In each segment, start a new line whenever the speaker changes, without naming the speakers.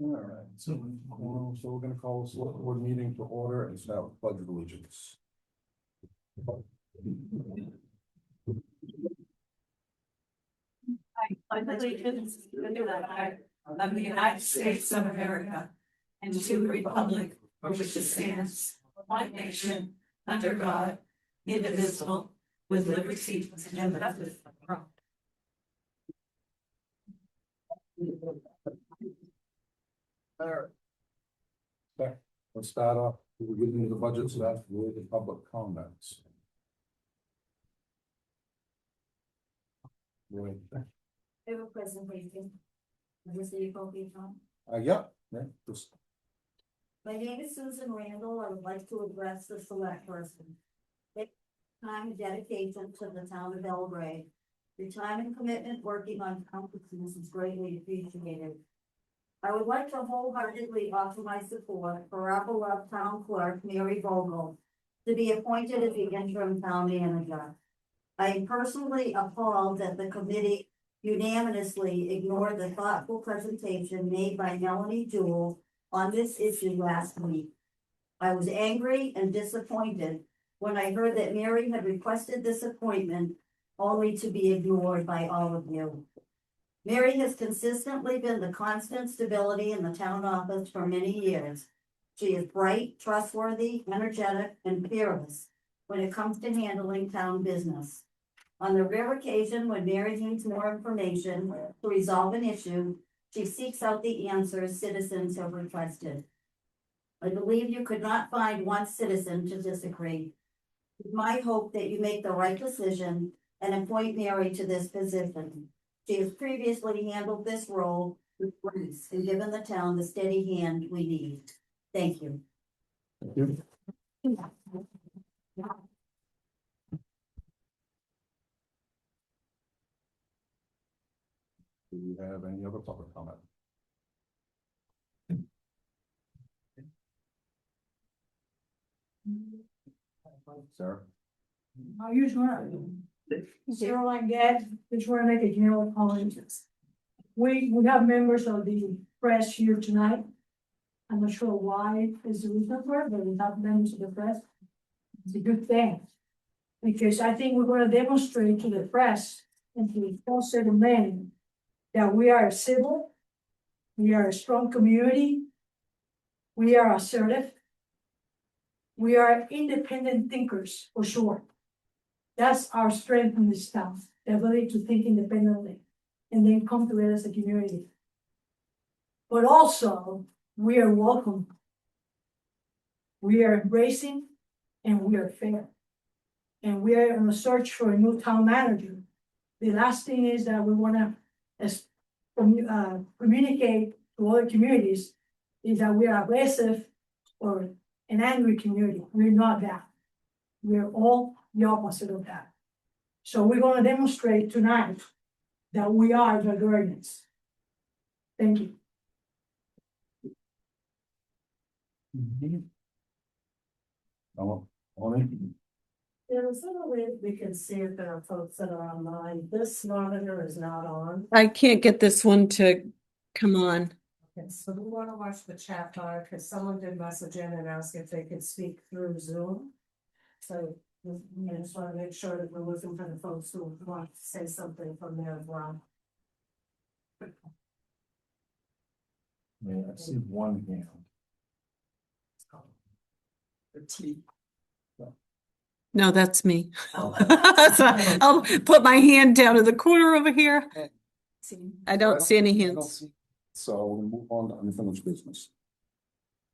All right, so we're gonna call a select board meeting to order and start with pledge of allegiance.
I pledge allegiance to the flag of the United States of America and to the republic for which it stands, one nation, under God, indivisible, with liberty and justice for all.
All right. Okay, let's start off, we're getting into the budget stuff with the public comments. Right.
I have a presentation. Is this the appropriate time?
Yeah, just,
My name is Susan Randall. I would like to address the select person. Take time and dedication to the town of Belgrade. Your time and commitment working on town business is greatly appreciated. I would like to wholeheartedly offer my support for our beloved town clerk, Mary Vogel, to be appointed as the interim town manager. I am personally appalled that the committee unanimously ignored the thoughtful presentation made by Melanie Jewell on this issue last week. I was angry and disappointed when I heard that Mary had requested this appointment only to be ignored by all of you. Mary has consistently been the constant stability in the town office for many years. She is bright, trustworthy, energetic, and fearless when it comes to handling town business. On the rare occasion when Mary needs more information to resolve an issue, she seeks out the answers citizens have requested. I believe you could not find one citizen to disagree. It's my hope that you make the right decision and appoint Mary to this position. She has previously handled this role with grace and given the town the steady hand we need. Thank you.
thank you. Do you have any other public comment? Sarah?
I use one, zero line gas, just want to make a general apologies. We have members of the press here tonight. I'm not sure why is the reason for it, but we have members of the press. It's a good thing. Because I think we're going to demonstrate to the press and to the full set of men that we are civil, we are a strong community, we are assertive, we are independent thinkers for sure. That's our strength in this town, the ability to think independently and then come together as a community. But also, we are welcome. We are embracing and we are fair. And we are on a search for a new town manager. The last thing is that we want to communicate to other communities is that we are aggressive or an angry community. We're not that. We're all the opposite of that. So we're going to demonstrate tonight that we are the guardians. Thank you.
There's a way we can see if there are folks that are online. This monitor is not on.
I can't get this one to come on.
Okay, so we want to watch the chat bar because someone did message in and ask if they could speak through Zoom. So we just want to make sure that we're looking for the folks who want to say something from there as well.
Yeah, I see one hand.
No, that's me.
Oh.
So I'll put my hand down in the corner over here. I don't see any hands.
So we move on to unfinished business.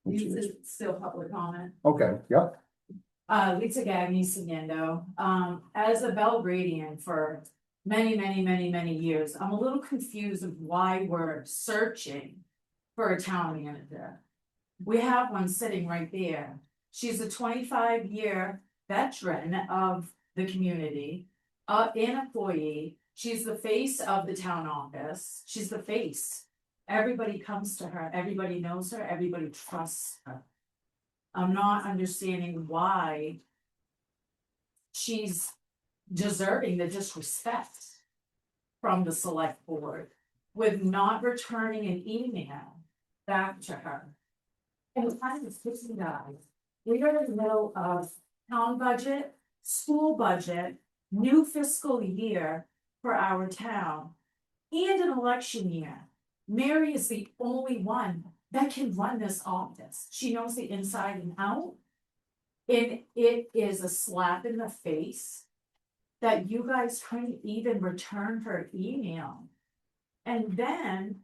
Which
This
is-
is still public comment.
Okay, yeah,
Lisa Gagny Segundo. As a Belgradian for many years, I'm a little confused of why we're searching for a town manager. We have one sitting right there. She's a 25-year veteran of the community, an employee. She's the face of the town office. She's the face. Everybody comes to her, everybody knows her, everybody trusts her. I'm not understanding why she's deserving the disrespect from the select board with not returning an email back to her. And it kind of hits me guys. We are in the middle of town budget, school budget, new fiscal year for our town, and an election year. Mary is the only one that can run this office. She knows the inside and out. And it is a slap in the face that you guys couldn't even return her email. And then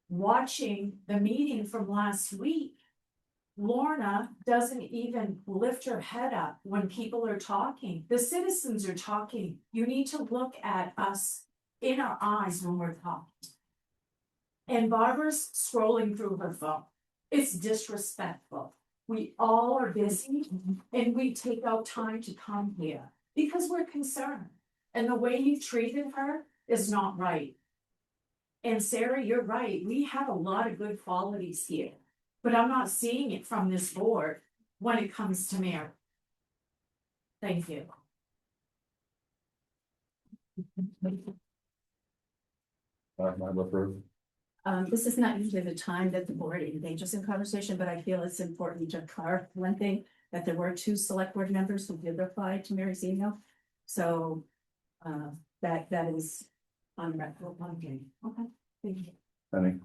watching the meeting from last week, Lorna doesn't even lift her head up when people are talking. The citizens are talking. You need to look at us in our eyes when we're talking. And Barbara's scrolling through her phone. It's disrespectful. We all are busy and we take out time to come here because we're concerned. And the way you treated her is not right. And Sarah, you're right. We have a lot of good qualities here, but I'm not seeing it from this board when it comes to Mary. Thank you.
Madam Clerk.
This is not usually the time that the board engages in conversation, but I feel it's important to clarify one thing, that there were 2 select board members who did reply to Mary's email. So, that is on record. Okay, thank you.
Penny.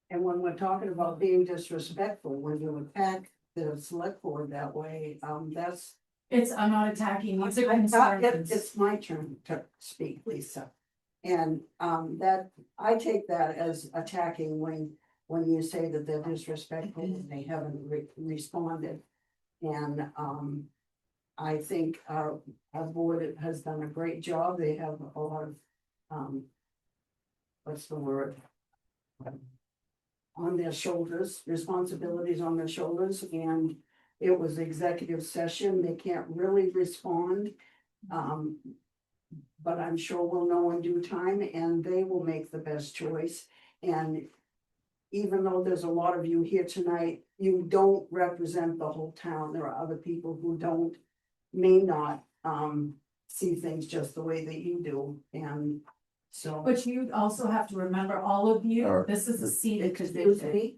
And when we're talking about being disrespectful, when you attack the select board that way, that's.
I'm not attacking, these are concerns.
It's my turn to speak, Lisa. And that, I take that as attacking when you say that they're disrespectful and they haven't responded. And I think our board has done a great job. They have a lot of what's the word? On their shoulders, responsibilities on their shoulders, and it was executive session. They can't really respond. But I'm sure we'll know in due time and they will make the best choice. And even though there's a lot of you here tonight, you don't represent the whole town. There are other people who may not see things just the way that you do. And so.
But you also have to remember, all of you, this is a seated
Excuse
position.
me?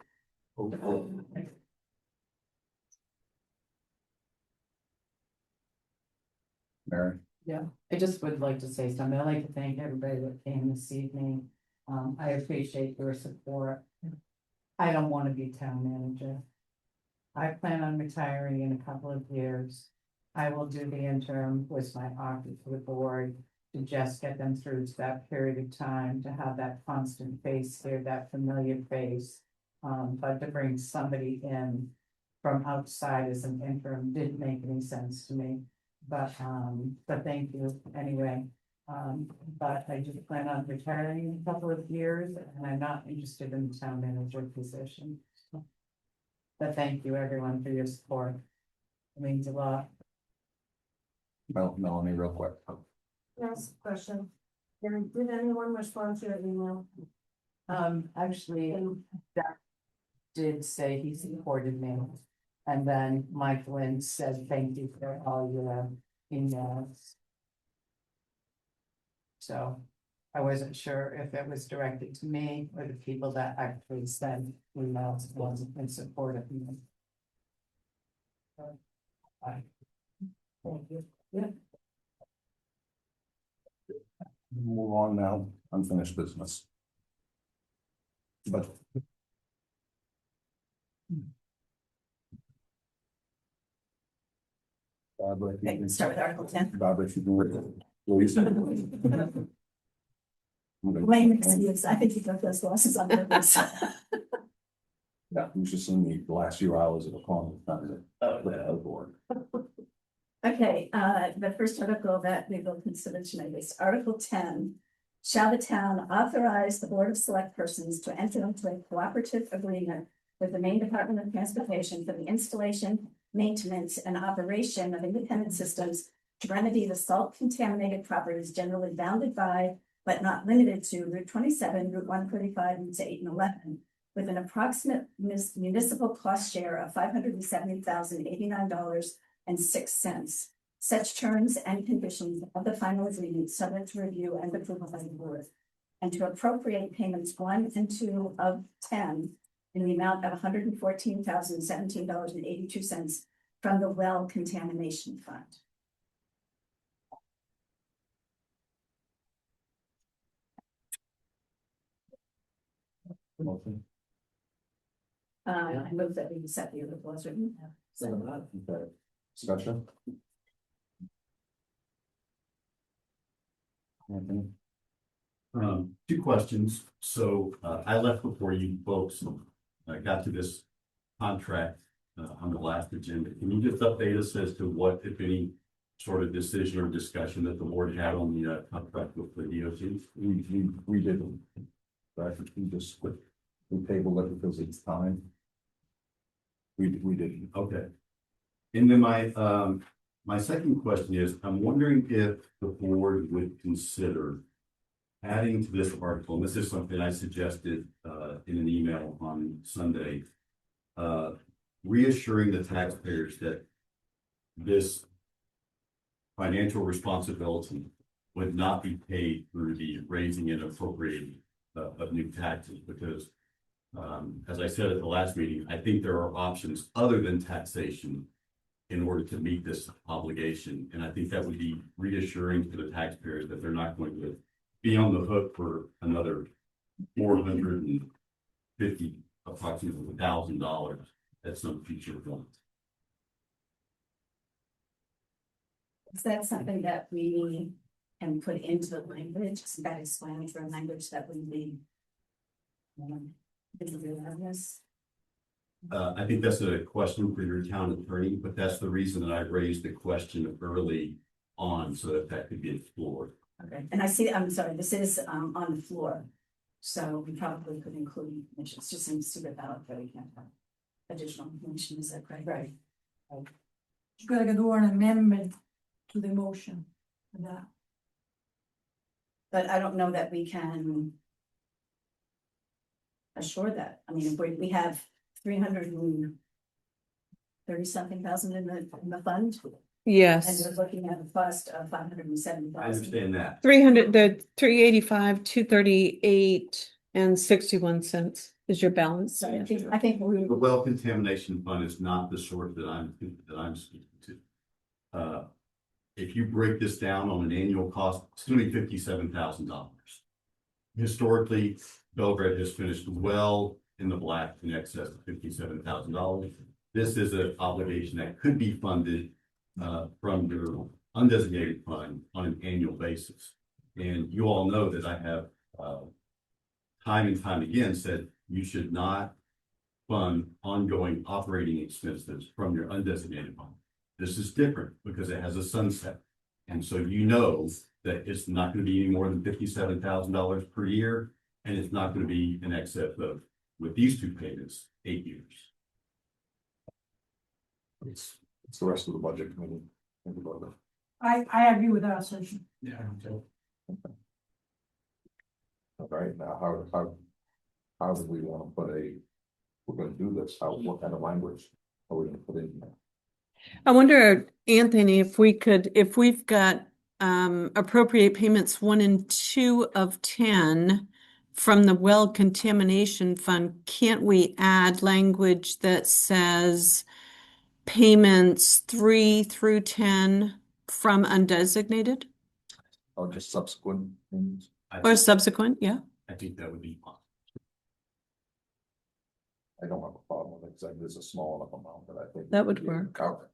Mary.
Yeah, I just would like to say something. I'd like to thank everybody that came this evening. I appreciate your support. I don't want to be town manager. I plan on retiring in a couple of years. I will do the interim with my office for the board to just get them through to that period of time, to have that constant face here, that familiar face. But to bring somebody in from outside as an interim didn't make any sense to me. But thank you anyway. But I just plan on retiring in a couple of years and I'm not interested in the town manager position. But thank you everyone for your support. It means a lot.
Melanie, real quick.
Yes, question. Did anyone respond to your email?
Actually, that did say he supported me. And then Mike Lynn said, thank you for all your emails. So I wasn't sure if it was directed to me or the people that actually sent emails wasn't in support of me. Bye. Thank you. Yeah.
Move on now, unfinished business. But. Barbara, if you
Okay,
can-
start with Article 10.
Barbara, if you can read it, please. Okay.
Lame excuse, I think you took those losses on purpose.
Yeah, you should see me the last few hours of the call. Board.
Okay, the first article that we will consider tonight is Article 10. Shall the town authorize the Board of Select Persons to enter into a cooperative agreement with the Maine Department of Transportation for the installation, maintenance, and operation of independent systems to remedy the salt-contaminated properties generally bounded by, but not limited to, Route 27, Route 135, Routes 8 and 11, with an approximate municipal cost share of $570,089.06. Such terms and conditions of the final agreement subject to review and approval by the board. and to appropriate payments 1 and 2 of 10 in the amount of $114,017.82 from the well contamination fund.
Motion.
I move that we set the article as written.
Okay. Discussion? Anthony?
Two questions. So, I left before you folks, got to this contract, on the last agenda. Can you just update us as to what, if any, sort of decision or discussion that the board had on the, contract with the DOT?
We didn't. Right, we tabled it because it's time. We didn't.
Okay. And then my second question is, I'm wondering if the board would consider adding to this article, and this is something I suggested in an email on Sunday, reassuring the taxpayers that this financial responsibility would not be paid through the raising and appropriating of new taxes, because as I said at the last meeting, I think there are options other than taxation in order to meet this obligation. And I think that would be reassuring to the taxpayers that they're not going to be on the hook for another $450, approximately $1,000 at some future point.
Is that something that we can put into the language, that explanatory language that would be? This?
I think that's a question for your town attorney, but that's the reason that I raised the question early on, so that that could be explored.
Okay, and I see, I'm sorry, this is on the floor, so we probably could include information. It just seems super valid, but we can't have additional information, is that correct? Right.
You gotta do an amendment to the motion for that.
But I don't know that we can assure that. I mean, if we have 330-something thousand in the fund, and
Yes,
we're looking at a cost of 570,000.
I understand that.
300, the 385, 238 and 61 cents is your balance.
So I think we,
The well contamination fund is not the sort that I'm speaking to. If you break this down on an annual cost, it's going to be $57,000. Historically, Belgrade has finished well in the black in excess of $57,000. This is an obligation that could be funded from your undesignated fund on an annual basis. And you all know that I have time and time again said you should not fund ongoing operating expenses from your undesignated fund. This is different because it has a sunset. And so you know that it's not going to be any more than $57,000 per year, and it's not going to be in excess of, with these two payments, 8 years.
It's the rest of the budget committee. Think about it.
I agree with that assertion.
Yeah.
All right, now, how do we want to put we're gonna do this, what kind of language are we gonna put in here?
I wonder, Anthony, if we've got appropriate payments 1 and 2 of 10 from the well contamination fund, can't we add language that says payments 3 through 10 from undesignated
Or just subsequent things?
or subsequent? Yeah.
I think that would be fine.
I don't have a problem with it, because there's a small enough amount that I think.
That would
we can
work.
cover.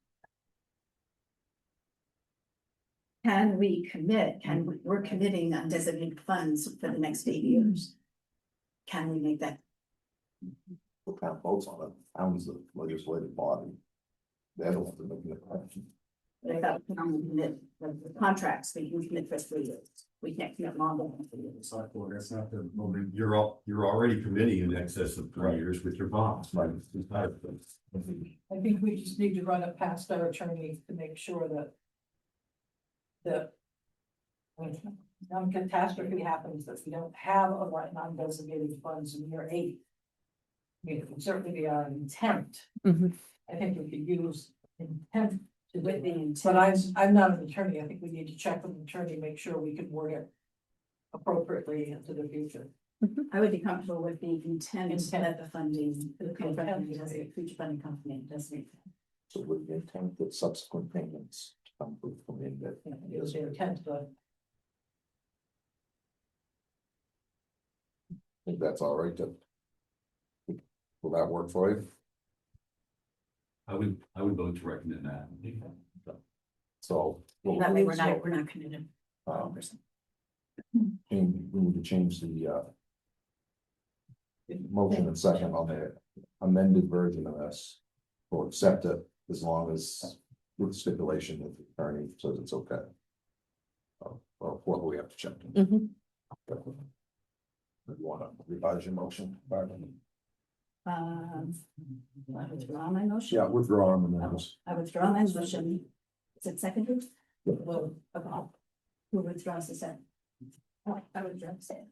can we commit, we're committing undesignated funds for the next 8 years. Can we make that?
The town votes on it, town's the legislative body. They're the ones that make the question.
But I thought we can only commit the contracts, we can commit for 3 years. We can't commit longer than 3 years.
That's not the moment. You're already committing in excess of 3 years with your bonds. Right.
I think we just need to run it past our attorney to make sure that when some catastrophe happens, that we don't have a non-designated funds in year 8. I mean, it would certainly be our intent.
Mhm.
I think we could use intent to
With the intent.
But I'm not an attorney. I think we need to check with the attorney, make sure we can word it
appropriately into the future.
I would be comfortable with the intent
Intent.
that the funding, the company does a future funding company does it.
So with the intent that subsequent payments come from in that.
Is their intent, but
Think that's all right to. Will that work for you?
I would vote to recommend that.
So.
That way we're not committed.
And we need to change the. Motion and second on the amended version of this. Or accept it as long as with stipulation that the attorney says it's okay. Or what do we have to check?
Mhm.
You wanna revise your motion, Barbara?
I withdraw my motion.
Yeah, withdraw on the numbers.
I withdraw my motion. Is it seconded?
Yeah.
Well, okay. Who withdraws the second? I withdraw the second.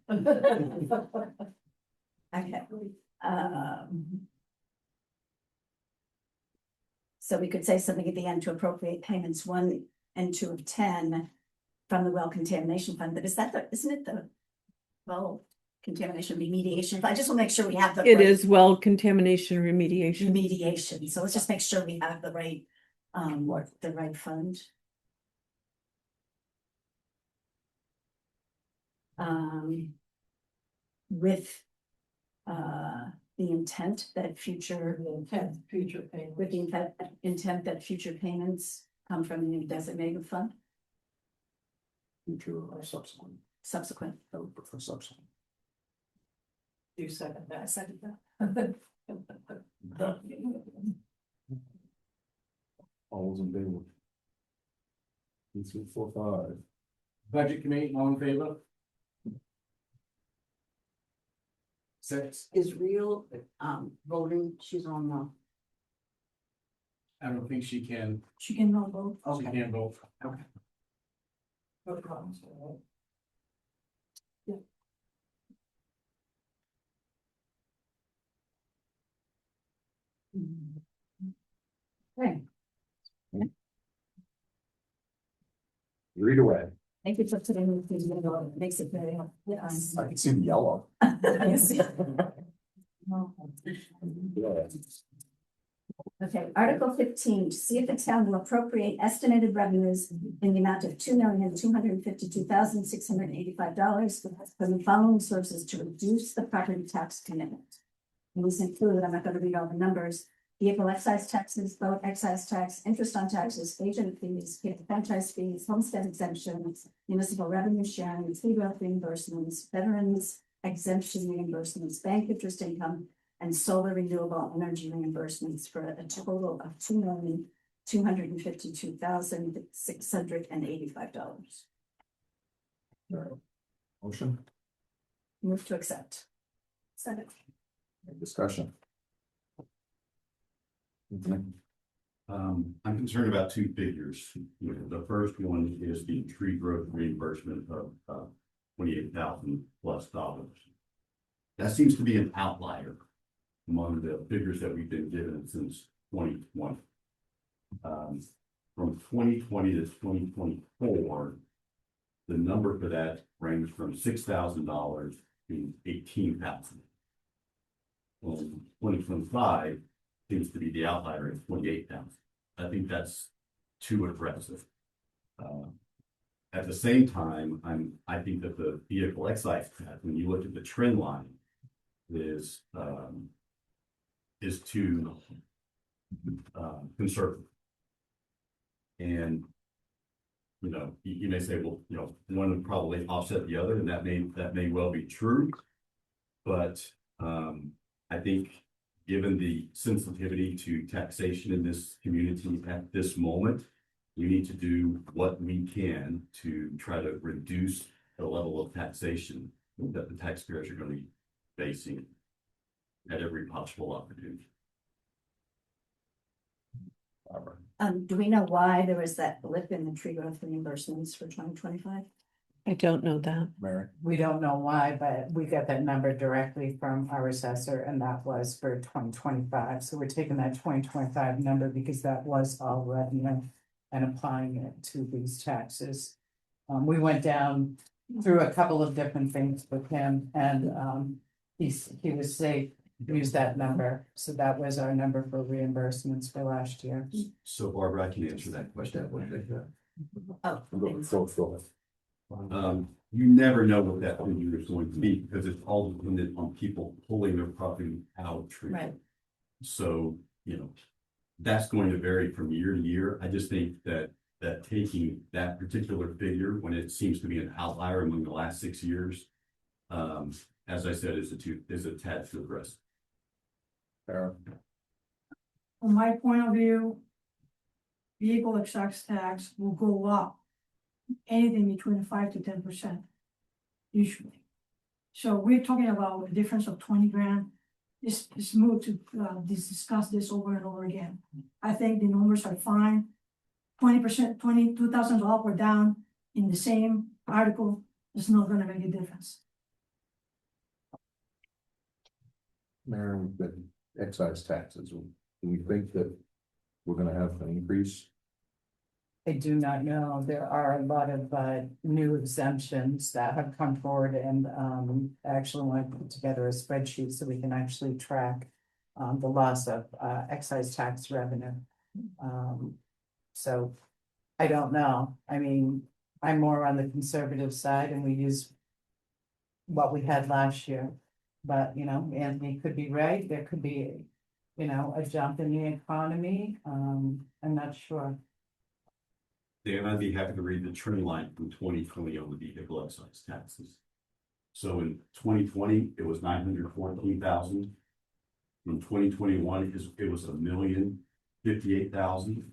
Okay. So we could say something at the end to appropriate payments 1 and 2 of 10 from the well contamination fund, but isn't it the well contamination remediation? I just want to make sure we have the.
It
right
is well contamination remediation.
remediation, so let's just make sure we have the right, the right fund. With, the intent that future,
future payment.
with the intent that future payments come from the designated fund,
Future or subsequent,
subsequent.
I would prefer subsequent.
Do second that.
Second that.
All those in favor? 2, 3, 4, 5.
Budget committee, all in favor? 6,
Is real, voting, she's on
I don't think she can,
She can roll both.
she can vote.
Okay. No problems.
Okay,
Read away.
thank you for putting me through the middle. It makes it very helpful. Yes.
I can see the yellow. Yeah.
Okay, Article 15, to see if the town will appropriate estimated revenues in the amount of $2,252,685 from the following sources to reduce the property tax commitment. And these include, I'm not going to read all the numbers, vehicle excise taxes, boat excise tax, interest on taxes, agent fees, franchise fees, homestead exemptions, municipal revenue sharing, fee growth reimbursements, veterans exemption reimbursements, bank interest income, and solar renewable energy reimbursements for a total of $2,252,685.
Motion,
Move to accept. Second.
any discussion?
I'm concerned about two figures. The first one is the tree growth reimbursement of $28,000 plus. That seems to be an outlier among the figures that we've been given since 2020. From 2020 to 2024, the number for that ranged from $6,000 to $18,000. Well, 2025 seems to be the outlier at 28,000. I think that's too aggressive. At the same time, I think that the vehicle excise tax, when you look at the trend line, is too conservative. And you may say, well, one would probably offset the other, and that may well be true. But I think given the sensitivity to taxation in this community at this moment, we need to do what we can to try to reduce the level of taxation that the taxpayers are going to be facing at every possible opportunity.
Do we know why there was that blip in the tree growth reimbursements for 2025?
I don't know that.
Mary?
We don't know why, but we got that number directly from our assessor, and that was for 2025. So we're taking that 2025 number because that was all revenue and applying it to these taxes. We went down, through a couple of different things with him and, he was safe, use that number. So that was our number for reimbursements for last year.
So Barbara, I can answer that question.
Oh,
Go ahead.
You never know what that figure is going to be because it's all dependent on people pulling their property out of tree.
right.
So, you know, that's going to vary from year to year. I just think that taking that particular figure when it seems to be an outlier among the last 6 years, as I said, is a tad too aggressive.
Aaron?
From my point of view, vehicle excise tax will go up anything between 5 to 10% usually. So we're talking about a difference of 20 grand. It's moot to discuss this over and over again. I think the numbers are fine. 20%, $22,000 up or down in the same article is not gonna make a difference.
Aaron, the excise taxes, do we think that we're gonna have an increase?
I do not know. There are a lot of new exemptions that have come forward and actually want to put together a spreadsheet so we can actually track the loss of excise tax revenue. So I don't know. I mean, I'm more on the conservative side and we use what we had last year. But, you know, Anthony could be right. There could be, you know, a jump in the economy. I'm not sure.
Dan, I'd be happy to read the trend line from 2020 on the vehicle excise taxes. So in 2020, it was 914,000. In 2021, it was 1,058,000.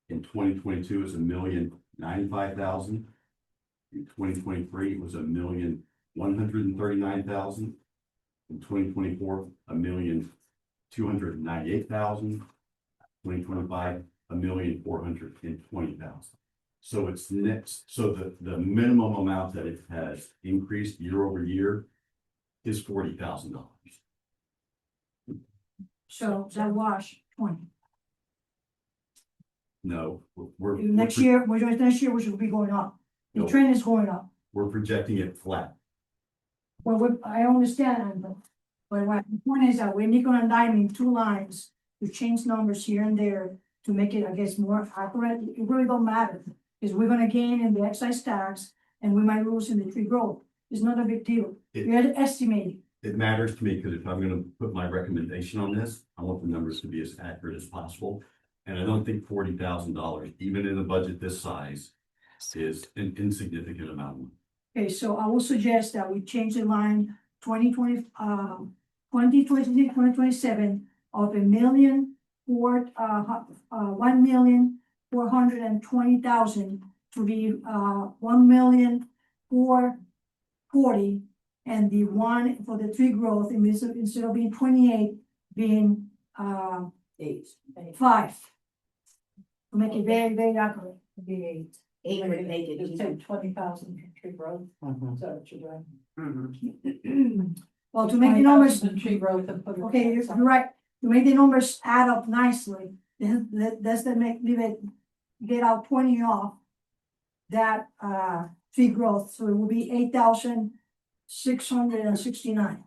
In 2022, it was 1,095,000. In 2023, it was 1,139,000. In 2024, 1,298,000. 2025, 1,420,000. So it's next. So the minimum amount that it has increased year over year is $40,000.
So that wash 20.
No,
Next year, which will be going up. The
No.
trend is going up.
we're projecting it flat.
Well, I understand, but what the point is that we're nickel and diming 2 lines to change numbers here and there to make it, I guess, more accurate. It really don't matter, because we're gonna gain in the excise tax and we might lose in the tree growth. It's not a big deal. We're estimating.
It matters to me because if I'm gonna put my recommendation on this, I want the numbers to be as accurate as possible. And I don't think $40,000, even in a budget this size, is an insignificant amount of money.
Okay, so I will suggest that we change the line 2027 of $1,420,000 to be $1,440,000, and the one for the tree growth instead of being 28 being 5. To make it very, very accurate.
Be 8. 8 would make it.
Just take 20,000 tree growth.
Mhm.
Is that what you're doing? Well, to make the numbers.
Tree growth and put it.
Okay, you're right. To make the numbers add up nicely, that's the leave it, get out 20 off that tree growth, so it will be 8,669.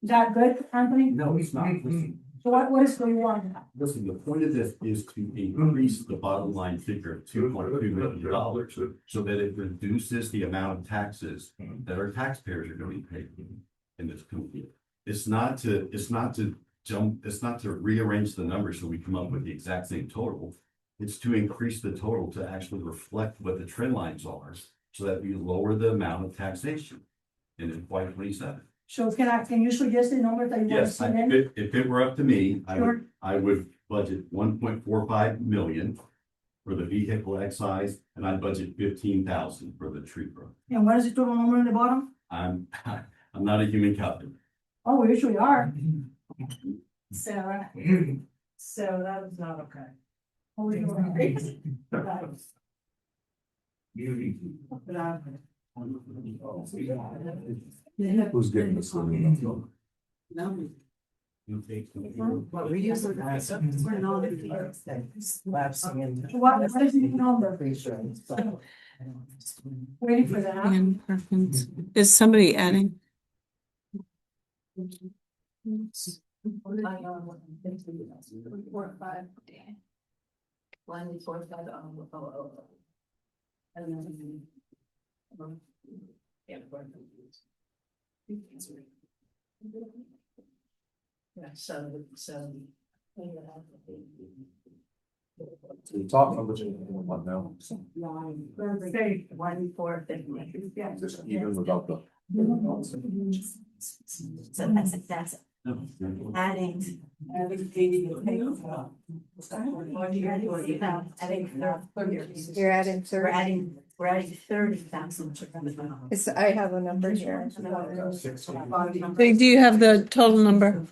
Is that good, Anthony?
No, it's not. Listen,
So what is going on?
listen, the point of this is to increase the bottom line figure of $2.2 million so that it reduces the amount of taxes that our taxpayers are going to pay in this country. It's not to rearrange the numbers so we come up with the exact same total. It's to increase the total to actually reflect what the trend lines are so that we lower the amount of taxation in FY27.
So can you suggest the number that you want to
Yes,
see then?
if it were up to me,
Sure.
I would budget 1.45 million for the vehicle excise, and I'd budget 15,000 for the tree growth.
And what is the total number in the bottom?
I'm not a human calculator.
Oh, we usually are.
Sarah. So that was not okay.
Oh, we usually are.
Who's getting this? One?
What we use it as, we're not lapsing in.
What is the number? Waiting for that.
And Perkins. Is somebody adding?
The top numbers are what now?
Say,
1,450.
yeah.
Just even without the.
So that's adding.
You're adding
We're
30.
adding 30,000.
I have a number here.
Do you have the total number?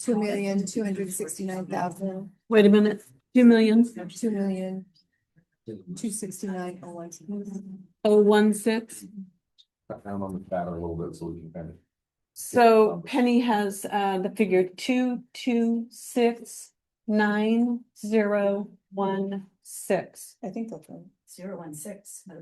2,269,000,
Wait a minute, 2 million
2,269,016.
016.
Cut down on the fat a little bit so we can kind of.
So Penny has the figure 2269016.
I think that's right.
016.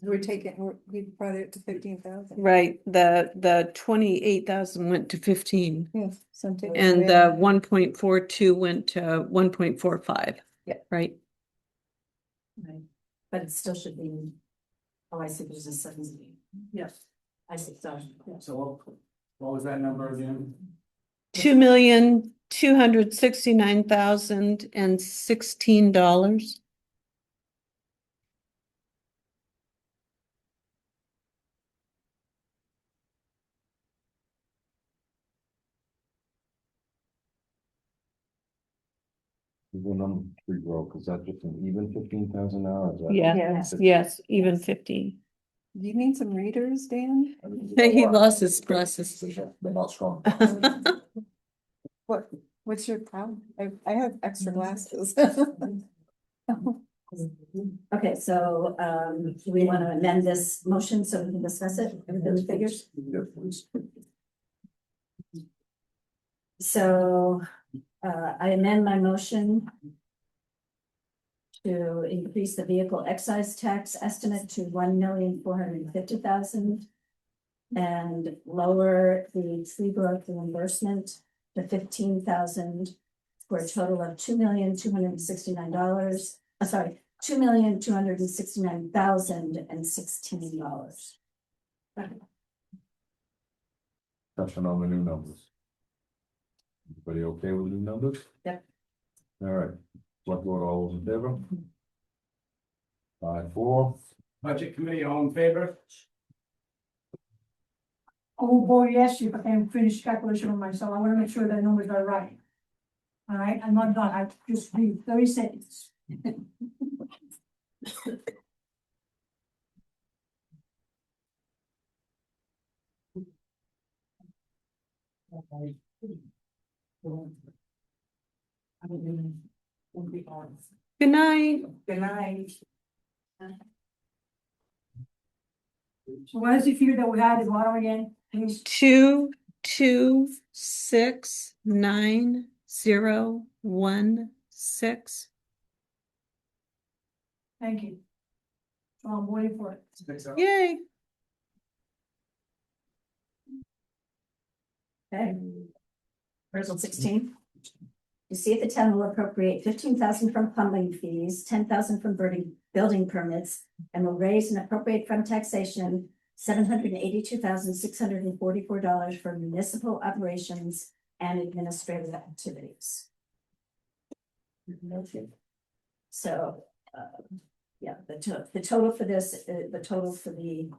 What do
We brought it to 15,000.
Right, the 28,000 went to 15
Yes. So I'm taking
and
away-
the 1.42 went to 1.45.
Yeah.
Right,
Right, but it still should be. Oh, I see, there's a 70.
Yes.
I see, sorry.
So what was that number again?
$2,269,016.
We're number three broke, is that just an even 15,000 now? Or is that-
Yeah, yes, even 15.
Do you need some readers, Dan?
He lost his glasses.
They're not strong.
What's your problem? I have extra glasses.
Okay, so do we want to amend this motion so we can discuss it with the figures?
Yeah, please.
So I amend my motion to increase the vehicle excise tax estimate to 1,450,000 and lower the tree growth reimbursement to 15,000 for a total of $2,269. Sorry, $2,269,016.
Touching on the new numbers. Everybody okay with the new numbers?
Yep.
All right, select board, all those in favor? 5-4.
Budget committee, all in favor?
Oh, boy, yes, if I can finish calculation on myself, I wanna make sure the numbers are right. All right, I'm not done, I just need 30 seconds.
Good night.
Good night. So what is the figure that we had at the bottom again, please?
2269016.
Thank you. So I'm waiting for it.
Yay.
Okay. Article 16. To see if the town will appropriate 15,000 from plumbing fees, 10,000 from building permits, and will raise and appropriate from taxation $782,644 for municipal operations and administrative activities. So, yeah, the total for this, the total for the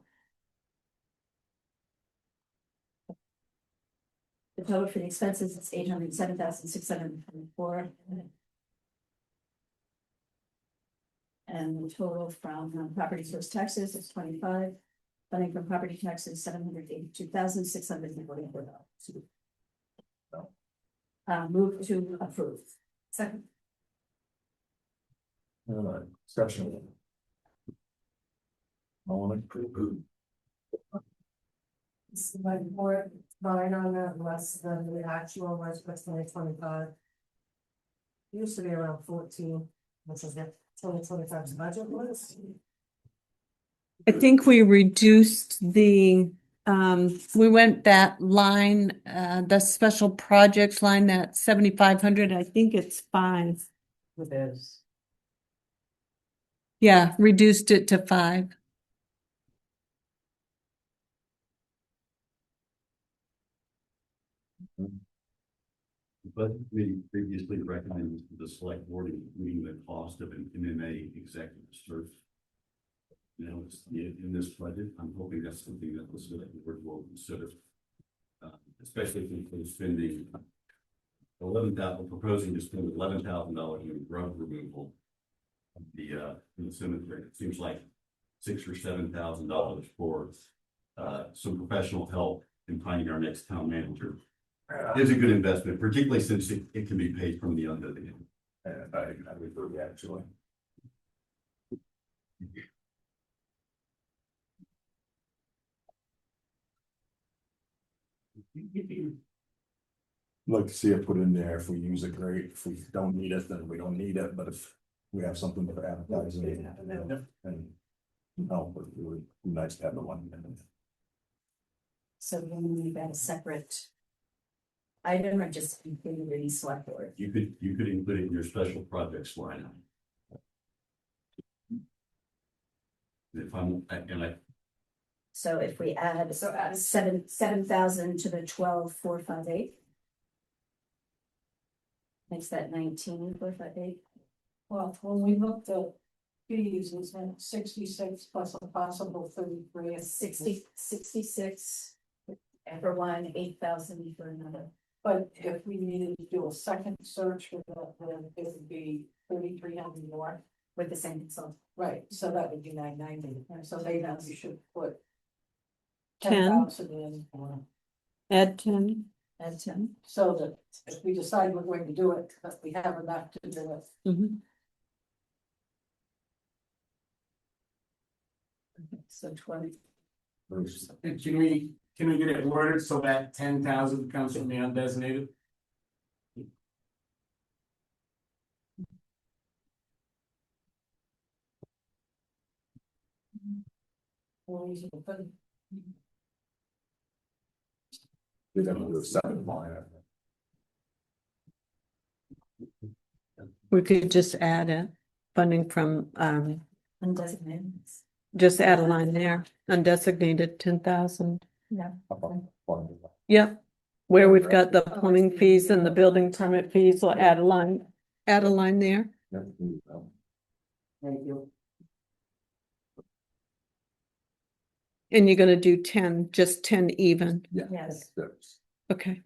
expenses is $807,624. And the total from property source taxes is 25. Funding from property taxes, $782,644. Move to approve. Second.
All right, discussion. All in approve.
My board, mine on that less than the actual was for 2025. Used to be around 14.
This is it, so it's what it's budget was.
I think we reduced we went that line, the special projects line, that 7,500, I think it's 5.
It is.
Yeah, reduced it to 5.
But we previously recommended to the select board, including the cost of an MMA executive search. You know, it's in this budget, I'm hoping that's something that the select board will consider. Especially if we're spending proposing to spend $11,000 in grub removal of in the cemetery. It seems like $6,000 or $7,000 for some professional help in finding our next town manager. Is a good investment, particularly since it can be paid from the undesignated.
I would agree, actually. Like to see it put in there. If we use it, great. If we don't need it, then we don't need it. But if we have something for advertising, and no, but it would be nice to have the one.
So we're gonna make that a separate item or just include it in select board?
You could include it in your special projects line. If
So if we add 7,000 to the 12,458. Makes that 19,458.
Well, when we looked at fees, it was 66 plus a possible 33.
66 for one, 8,000 for another.
But if we needed to do a second search for that, then it would be 3,300 more.
With the same consultant.
Right, so that would be 990, and so maybe we should put
10.
10,000 in for,
Add 10.
Add 10.
so that if we decide we're going to do it, that we have enough to do it.
Mhm.
So 20.
And can we get it worded so that 10,000 comes from the undesignated?
We're gonna do a second line.
We could just add it, funding from,
Undesignated.
just add a line there, undesignated 10,000. Yep, where we've got the plumbing fees and the building permit fees, we'll add a line there.
Thank you.
And you're gonna do 10, just 10 even,
Yeah.
Yes.
That's-
okay,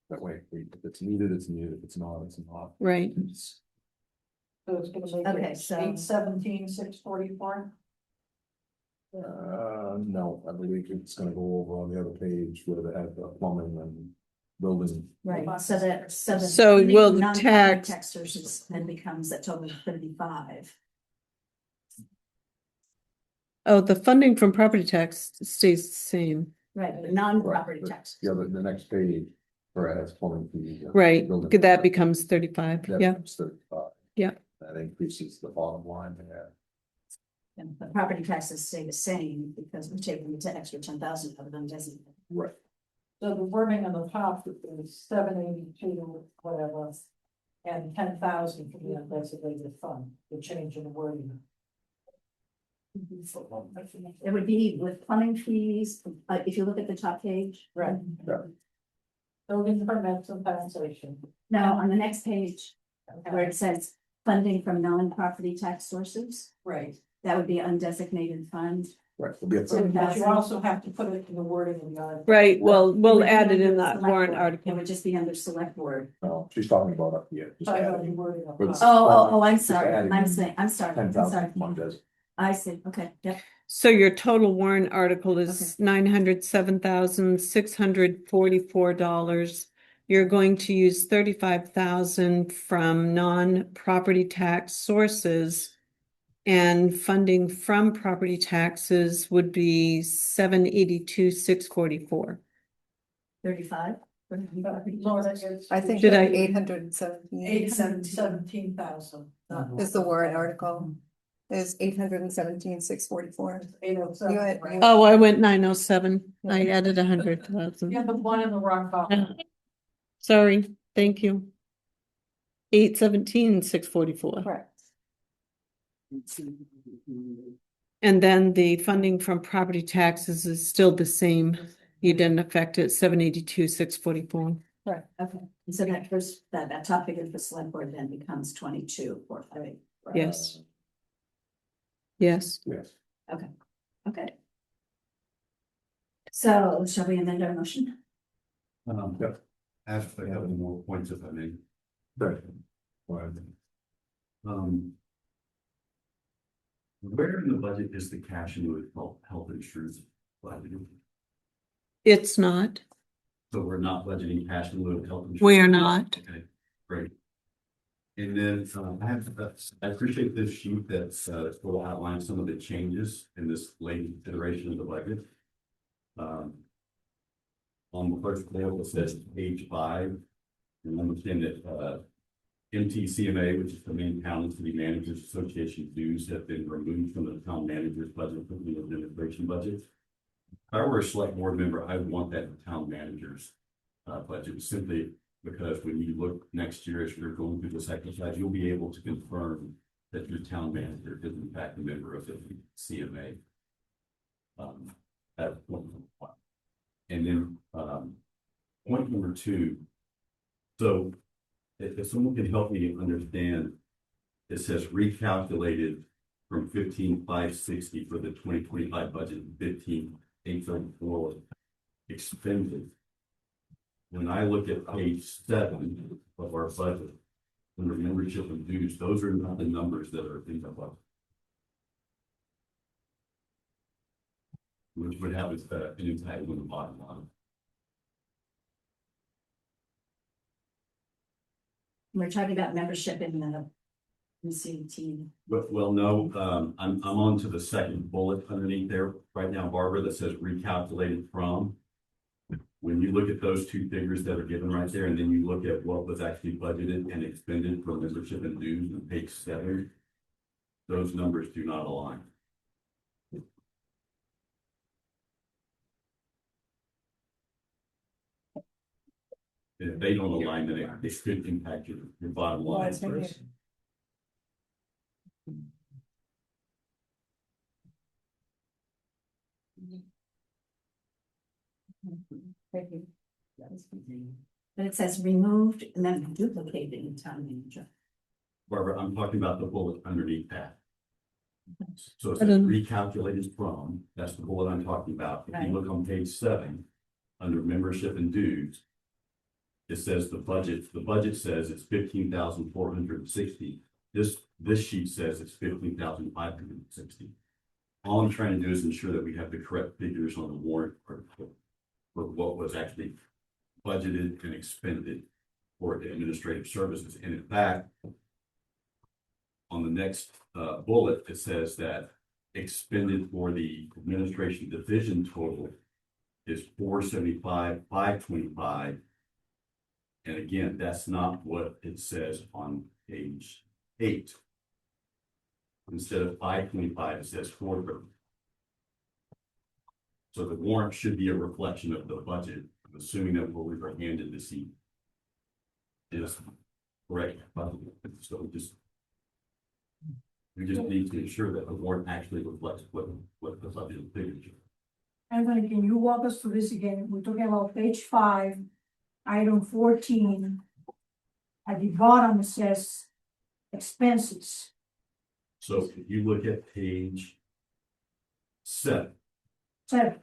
That way, if it's needed, it's needed. If it's not, it's not.
right.
So it's gonna make
Okay,
it
so-
817, 644.
No, I believe it's gonna go over on the other page where they have the plumbing and building.
Right, so that, so the.
So will the
non-property
tax-
sources then becomes a total of 35.
Oh, the funding from property tax stays the same,
Right, but non-property
Right, but
tax.
Yeah, but the next page, whereas plumbing fees.
right,
building-
that becomes 35,
That
yeah,
becomes 35.
Yeah.
That increases the bottom line there.
And the property taxes stay the same because we're taking the extra 10,000 of them designated.
Right.
So the wording on the top is 782, whatever, and 10,000 for the undesignated fund, the change in the wording.
It would be with plumbing fees, if you look at the top page.
Right.
Yeah.
Building permits and taxation.
No, on the next page, where it says funding from non-property tax sources,
Right,
that would be undesignated fund.
Right. It'll be a
So
third.
but you also have to put it in the wording in the article.
right, well, we'll
would be
add it
under
in that
select
warrant
board.
article.
It would just be under select board.
No, she's talking about up here. Just
So I have the
adding
wording up
But
top.
it's-
Oh, I'm sorry,
adding
I'm sorry, I'm sorry.
10,000 one does.
I see, okay, yep.
So your total warrant article is $907,644. You're going to use 35,000 from non-property tax sources. And funding from property taxes would be 782,644.
35,
I think
Did I-
817 is the warrant article. Is 817,644.
Oh, I went 907. I added 100,000.
Yeah, the one in the wrong column.
Sorry, thank you. 817,644.
Correct.
And then the funding from property taxes is still the same. You didn't affect it, 782,644.
Right, okay, and so that first, that top figure for select board then becomes 22,458. right?
Yes. Yes.
Yes.
Okay. So shall we amend our motion?
Yeah. Ask for a couple more points if I may.
Right.
Where in the budget is the cash in lieu of health insurance budgeted?
It's not.
So we're not budgeting cash in lieu of health insurance?
We are not.
Okay, great. And then I appreciate this sheet that's will outline some of the changes in this late iteration of the budget. On the first page, it says page 5, and understand that MTCMA, which is the Maine Town and City Managers Association dues, have been removed from the town manager's budget, from the administration budget. If I were a select board member, I would want that in the town manager's budget, simply because when you look next year, as you're going through this exercise, you'll be able to confirm that your town manager is in fact a member of the CMA. That's point number 1. And then point number 2. So if someone can help me understand, it says recalculated from 15,560 for the 2025 budget, 15,834 expended. When I look at page 7 of our budget, under membership and dues, those are not the numbers that are in the budget. Which would have an impact on the bottom line.
We're talking about membership in the CT.
But, well, no, I'm on to the second bullet underneath there right now, Barbara, that says recalculated from. When you look at those two figures that are given right there, and then you look at what was actually budgeted and expended for membership and dues on page 7, those numbers do not align. If they don't align, then it could impact your bottom line.
But it says removed and then duplicated in town manager.
Barbara, I'm talking about the bullet underneath that. So it's
I don't-
recalculated from, that's the bullet I'm talking about. If you look on page 7, under membership and dues, it says the budget says it's 15,460. This sheet says it's 15,560. All I'm trying to do is ensure that we have the correct figures on the warrant for what was actually budgeted and expended for the administrative services. And in fact, on the next bullet, it says that expended for the administration division total is 475,525. And again, that's not what it says on page 8. Instead of 525, it says 430. So the warrant should be a reflection of the budget, assuming that what we were handed this evening is correct. So we just need to ensure that the warrant actually reflects what the budget figures.
Anthony, can you walk us through this again? We're talking about page 5, item 14. At the bottom, it says expenses.
So if you look at page 7.
7,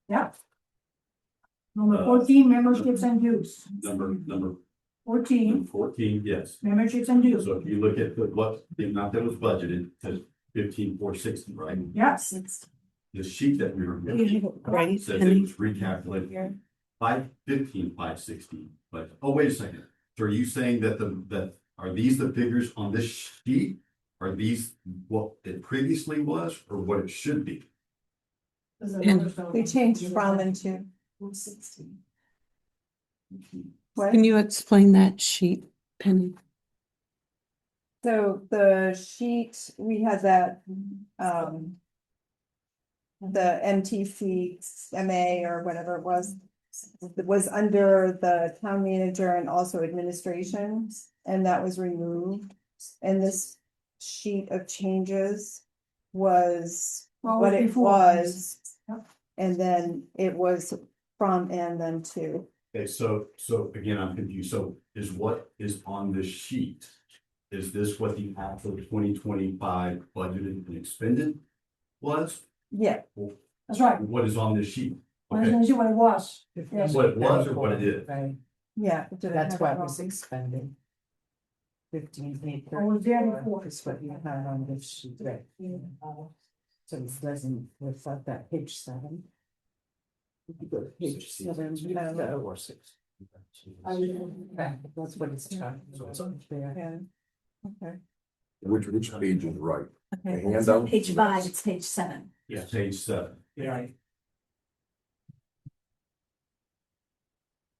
yeah. Number 14, memberships and dues.
Number
14,
14, yes.
memberships and dues.
So if you look at what the amount that was budgeted, it says 15,460, right?
Yes.
The sheet that we were
Right.
says it was recalculated by 15,560. But wait a second. So are you saying that are these the figures on this sheet? Are these what it previously was or what it should be?
We changed from and to.
460.
What?
Can you explain that sheet, Penny?
So the sheet, we had that, the MTC MA or whatever it was under the town manager and also administration, and that was removed. And this sheet of changes was what it
before.
was.
Yep.
And then it was from and then to.
Okay, so again, I'm confused. So is what is on this sheet? Is this what the actual 2025 budgeted and expended was?
Yeah,
That's right.
What is on this sheet?
I was
Okay,
gonna see what it was. Yes.
what it was or what it is?
Right,
yeah. it didn't
that's
have
what
it
was
wrong.
expended. 15,
I was there before.
is what you had on this sheet, right? So it doesn't reflect that page 7. If you go to page 7,
Or 6.
okay, that's what it's talking about there.
Yeah, okay.
Which page is right?
Okay,
The
it's not
handout?
page 5, it's page 7.
Yeah, page 7.
Yeah.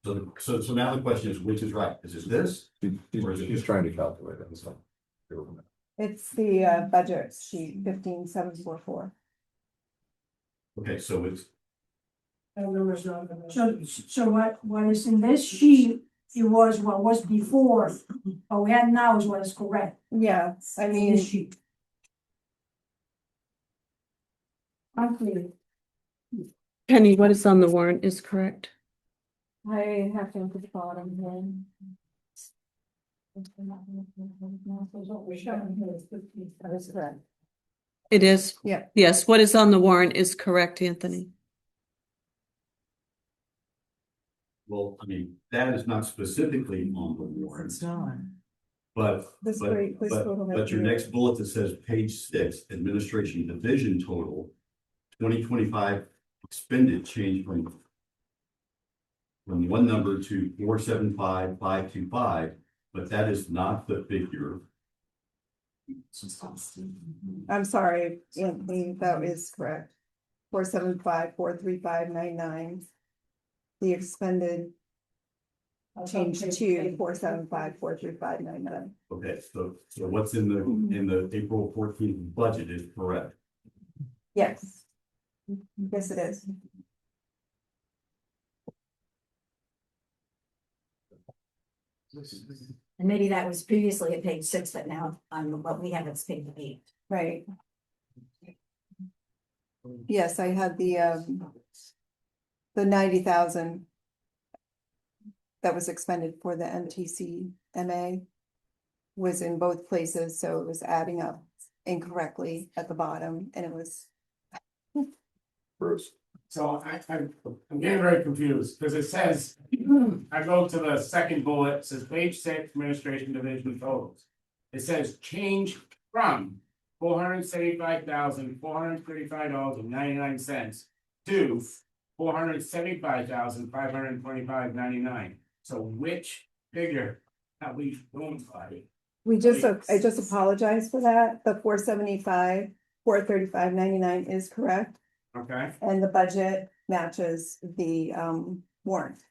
So now the question is, which is right? Is it this?
He's trying to calculate it, so.
It's the budget sheet 15744.
Okay, so it's,
So what is in this sheet, it was what was before, what we had now is what is correct.
Yeah, I
In
mean,
this sheet. Unclear.
Penny, what is on the warrant is correct.
I have to look at the bottom here. That is correct.
It is?
Yeah.
Yes, what is on the warrant is correct, Anthony.
well, I mean, that is not specifically on the warrant,
It's not.
but
This
But,
rate, this total.
but your next bullet that says page 6, administration division total, 2025 expended change from one number to 475,525, but that is not the figure.
I'm sorry, Anthony, that is correct. 475,435.99. The expended changed to 475,435.99.
Okay, so what's in the April 14th budget is correct.
Yes. Yes, it is.
And maybe that was previously at page 6, but now on what we have, it's page 8.
Right. Yes, I had the 90,000 that was expended for the MTC MA was in both places, so it was adding up incorrectly at the bottom, and it was.
Bruce.
So I'm getting very confused, because it says, I go to the second bullet, it says page 6, administration division totals. It says change from $475,435.99 to $475,525.99. So which figure have we going by?
We just, I just apologize for that. The 475, 435.99 is correct,
Okay,
and the budget matches the warrant.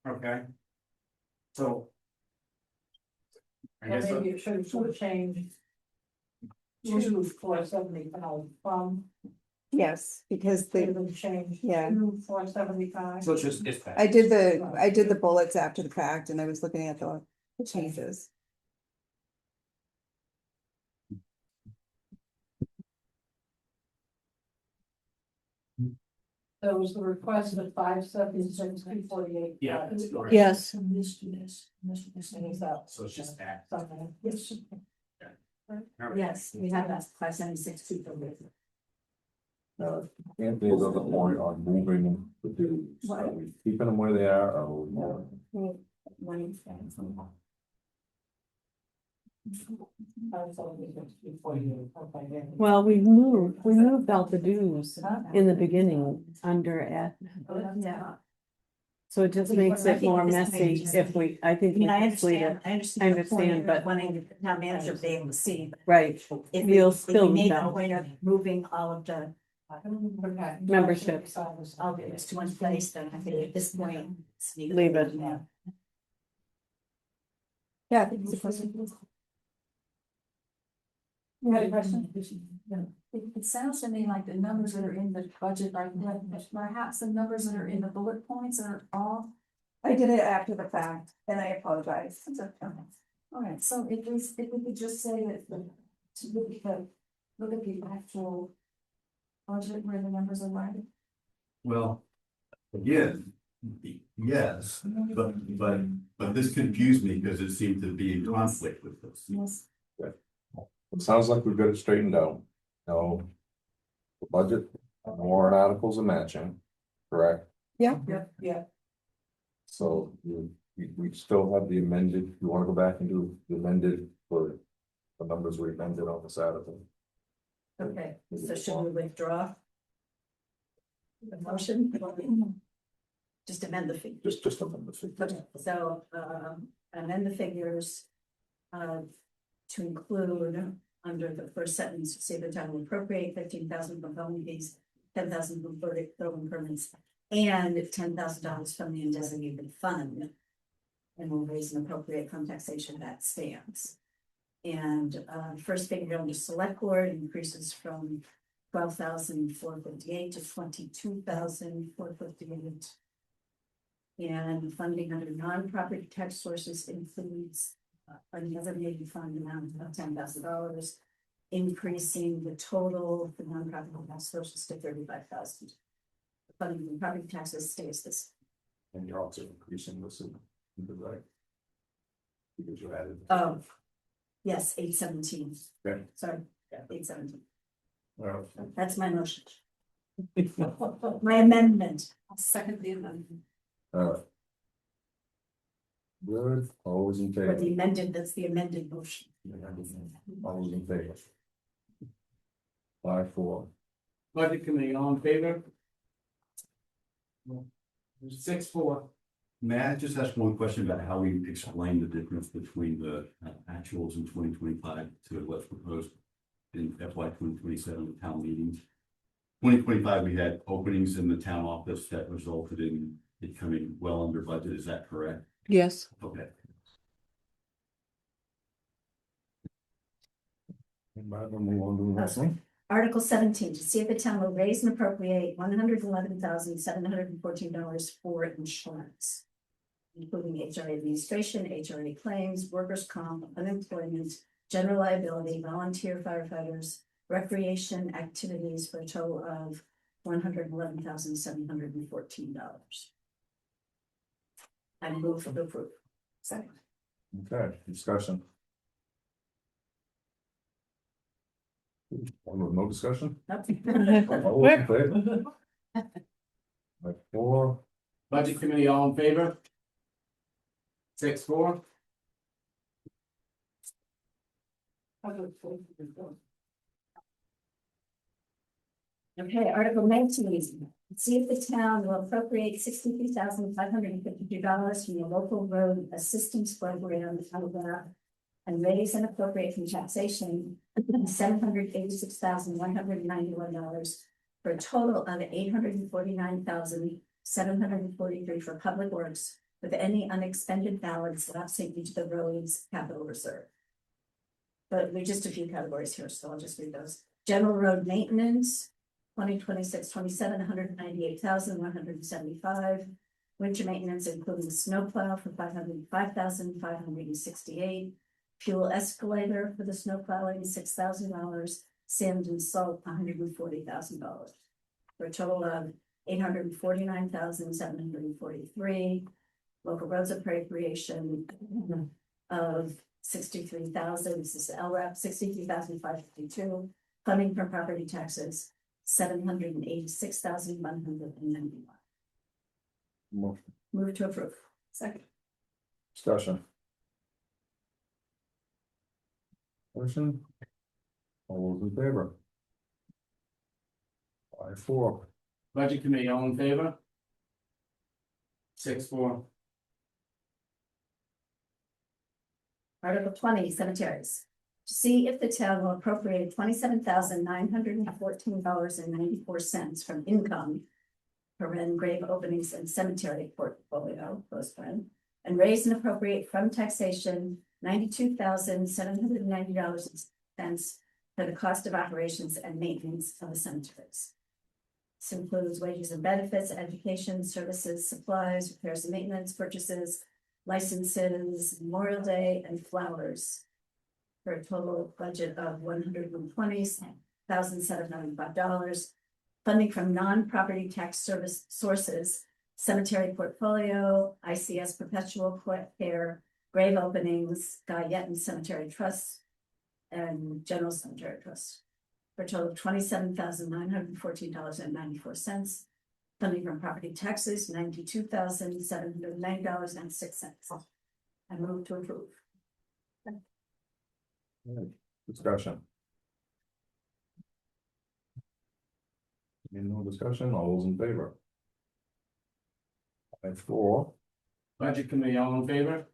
okay. So. I guess,
Maybe it should have changed. To 475 from,
Yes, because
they
the,
would change
Yeah.
to 475.
so it's just, it's that.
I did the bullets after the fact, and I was looking at the changes.
There was the request of 576, 348.
Yeah, that's correct.
Yes.
From this to this, and is that.
So it's just that.
Something, yes.
Yes, we have that 576 248.
Anthony's on the point on moving the dues. Are we keeping them where they are or?
Well, we moved out the dues in the beginning under at,
Yeah.
so it just makes it more messy if we, I think.
I mean,
we
I
just leave
understand,
it.
I understand. the point
understand,
of
but-
Wanting the town manager to be able to see.
Right,
If
You'll
we
still
made
know.
a point of moving all of the
Okay.
Memberships.
I'll get this to one place, then I think at this point.
Leave it.
Yeah, I think it's a question.
You had a question?
It sounds to me like the numbers that are in the budget are, perhaps the numbers that are in the bullet points are off.
I did it after the fact, and I apologize.
All right, so if we could just say that, to look at the actual budget where the numbers are right.
Well, again, yes, but this confused me because it seemed to be in conflict with this.
Yes.
It sounds like we've got it straightened out. No. The budget, warrant articles are matching, correct?
Yeah.
Yeah.
So we still have the amended, you wanna go back and do the amended for the numbers we amended on this article?
Okay, so should we withdraw? The motion? Just amend the figure.
Just amend the figure.
So, amend the figures. To include under the first sentence, say the town will appropriate 15,000 from home fees, 10,000 from building permits, and $10,000 from the undesignated fund. And will raise and appropriate from taxation that stands. And first figure under select board increases from 12,458 to 22,458. And funding under non-property tax sources includes another maybe fund amount of $10,000, increasing the total for non-property tax sources to 35,000. Funding from property taxes stays this.
And you're also increasing this in the right. Because you added.
Yes, 817.
Okay.
Sorry, 817.
Well,
That's my motion. My amendment.
I'll second the amendment.
Good, all those in
For
favor?
the amended, that's the amended motion.
All those in favor? 5-4.
Budget committee, all in favor? 6-4.
May I just ask one question about how we explain the difference between the actuals in 2025 to what's proposed in FY 2027 with town meetings? 2025, we had openings in the town office that resulted in it coming well under budget. Is that correct?
Yes.
Okay.
Might move on to the next one.
Article 17, to see if the town will raise and appropriate $111,714 for insurance. Including HRA administration, HRA claims, workers' comp, unemployment, general liability, volunteer firefighters, recreation activities for a total of $111,714. I move for the approve. Second.
Okay, discussion. No discussion?
Nope.
All those in favor? 4.
Budget committee, all in favor? 6-4.
Okay, Article 19, see if the town will appropriate $63,552 from the local road assistance program and raise and appropriate from taxation $786,191 for a total of $849,743 for public works, with any unexpended balance lapsing into the roads capital reserve. But we just a few categories here, so I'll just read those. General road maintenance, 2026-27, $198,175. Winter maintenance, including snowplow for $505,568. Fuel escalator for the snowplowing, $6,000. Sand and salt, $140,000. For a total of $849,743. Local roads appropriation of $63,000. This is LRAP, $63,552. Funding from property taxes, $786,191.
Motion.
Move to approve. Second.
Discussion. Motion. All those in favor? 5-4.
Budget committee, all in favor? 6-4.
Article 20, cemeteries. To see if the town will appropriate $27,914.94 from income. (paren grave openings and cemetery portfolio, close paren), and raise and appropriate from taxation $92,790.06 for the cost of operations and maintenance of the cemeteries. This includes wages and benefits, education, services, supplies, repairs and maintenance, purchases, licenses, Memorial Day, and flowers. For a total budget of $120,795. Funding from non-property tax service sources, cemetery portfolio, ICS perpetual care, grave openings, Guy Yetton Cemetery Trust, and General Cemetery Trust. For a total of $27,914.94. Funding from property taxes, $92,790.06. I move to approve.
Discussion. Any more discussion? All those in favor? 5-4.
Budget committee, all in favor?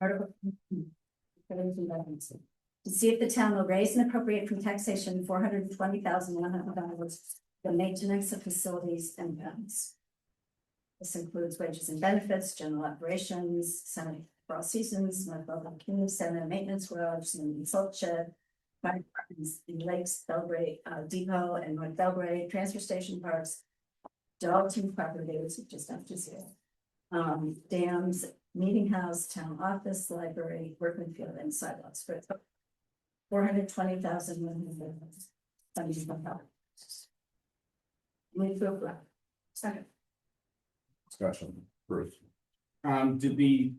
Article. To see if the town will raise and appropriate from taxation $420,100 for maintenance of facilities and grounds. This includes wages and benefits, general operations, cemetery for all seasons, North Belgrade Community Center, maintenance garage, and salt shed, fire departments in Lakes, Belgrade, Depot, and North Belgrade, transfer station parks, Dalton properties, which is after zero, dams, meeting house, town office, library, workman field, and sidewalks for $420,100. Move to approve. Second.
Discussion. Bruce.
Did the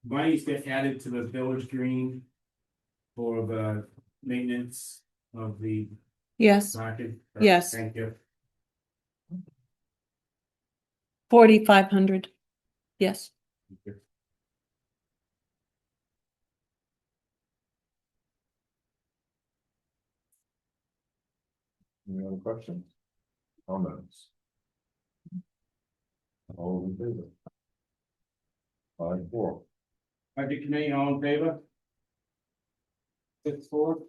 monies get added to the village green for the maintenance of the
Yes,
market?
Yes.
Thank you.
4,500. Yes.
Any other questions? Comments? All in favor? 5-4.
Budget committee, all in favor? 6-4.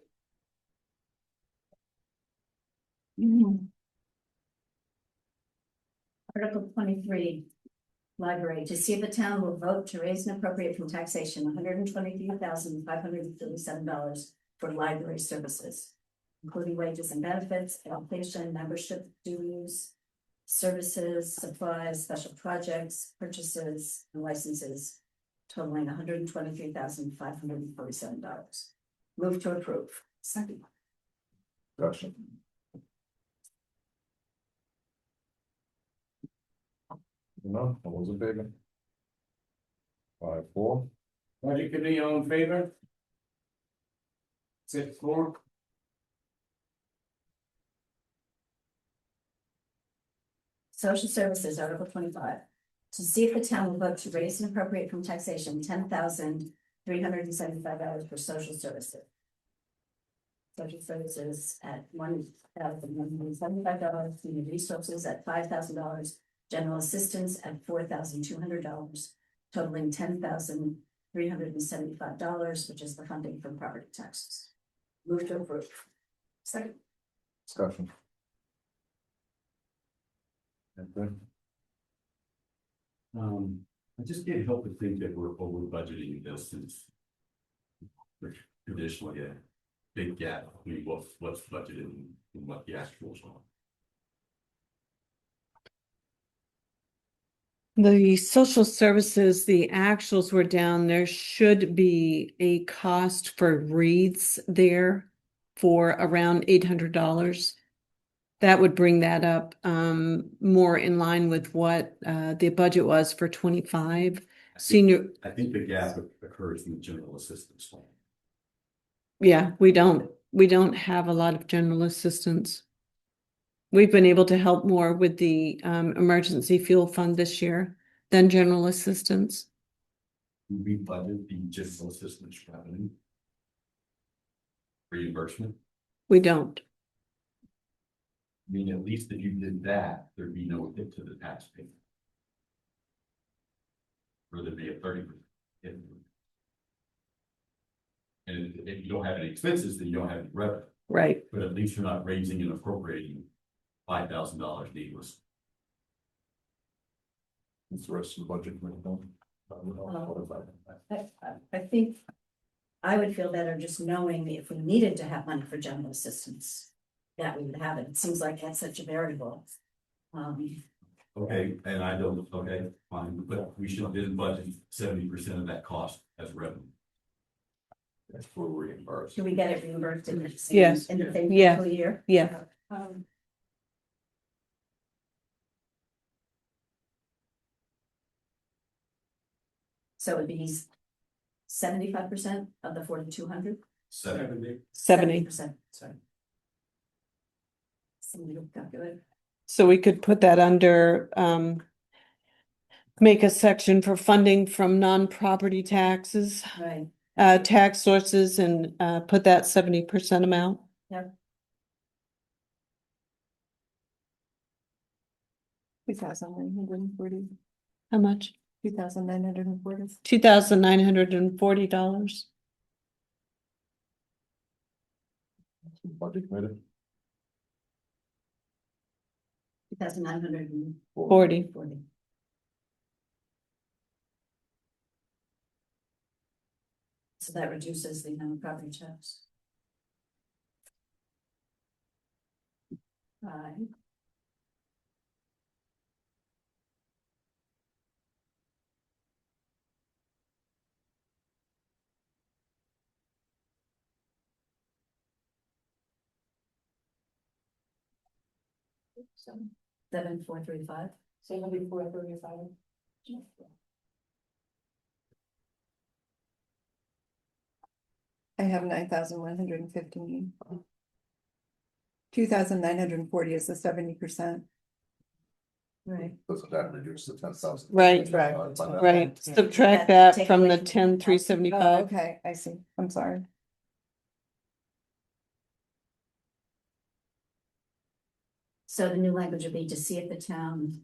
Article 23, library, to see if the town will vote to raise and appropriate from taxation $123,537 for library services, including wages and benefits, education, membership dues, services, supplies, special projects, purchases, and licenses, totaling $123,547. Move to approve. Second.
Discussion. No, all those in favor? 5-4.
Budget committee, all in favor? 6-4.
Social services, Article 25. To see if the town will vote to raise and appropriate from taxation $10,375 for social services. Social services at $1,175, community resources at $5,000, general assistance at $4,200, totaling $10,375, which is the funding from property taxes. Move to approve. Second.
Discussion. Okay.
I just can't help but think that we're over budgeting this since there's traditionally a big gap between what's budgeted and what the actuals are.
The social services, the actuals were down. There should be a cost for wreaths there for around $800. That would bring that up more in line with what the budget was for 25. Senior,
I think the gap occurs in the general assistance line.
yeah, we don't have a lot of general assistance. We've been able to help more with the emergency fuel fund this year than general assistance.
We budget the general assistance revenue reimbursement.
We don't.
I mean, at least if you did that, there'd be no hit to the taxpayer. Or there'd be a 30% hit. And if you don't have any expenses, then you don't have any revenue,
Right.
but at least you're not raising and appropriating $5,000 needless.
It's the rest of the budget.
I think I would feel better just knowing if we needed to have money for general assistance, that we would have it. It seems like that's such a variable.
Okay, and I don't, okay, fine, but we should then budget 70% of that cost as revenue.
That's for reimbursed.
Do we get it reimbursed in the same,
Yes.
in the same
Yeah.
fiscal year?
Yeah.
So it'd be 75% of the 4,200?
70.
70.
Sorry. Somebody will calculate.
So we could put that under, make a section for funding from non-property taxes,
Right.
tax sources, and put that 70% amount.
Yep.
2,940.
How much?
2,940.
$2,940.
Budget committee.
2,940.
40.
So that reduces the amount of property tax. Right. So 7,435. 7,435.
I have 9,115. 2,940 is the 70%.
Right.
Doesn't that reduce the 10,000?
Right. Right. Subtract that
Take
from
away
the
from
10,375.
Okay, I see. I'm sorry.
So the new language would be to see if the town.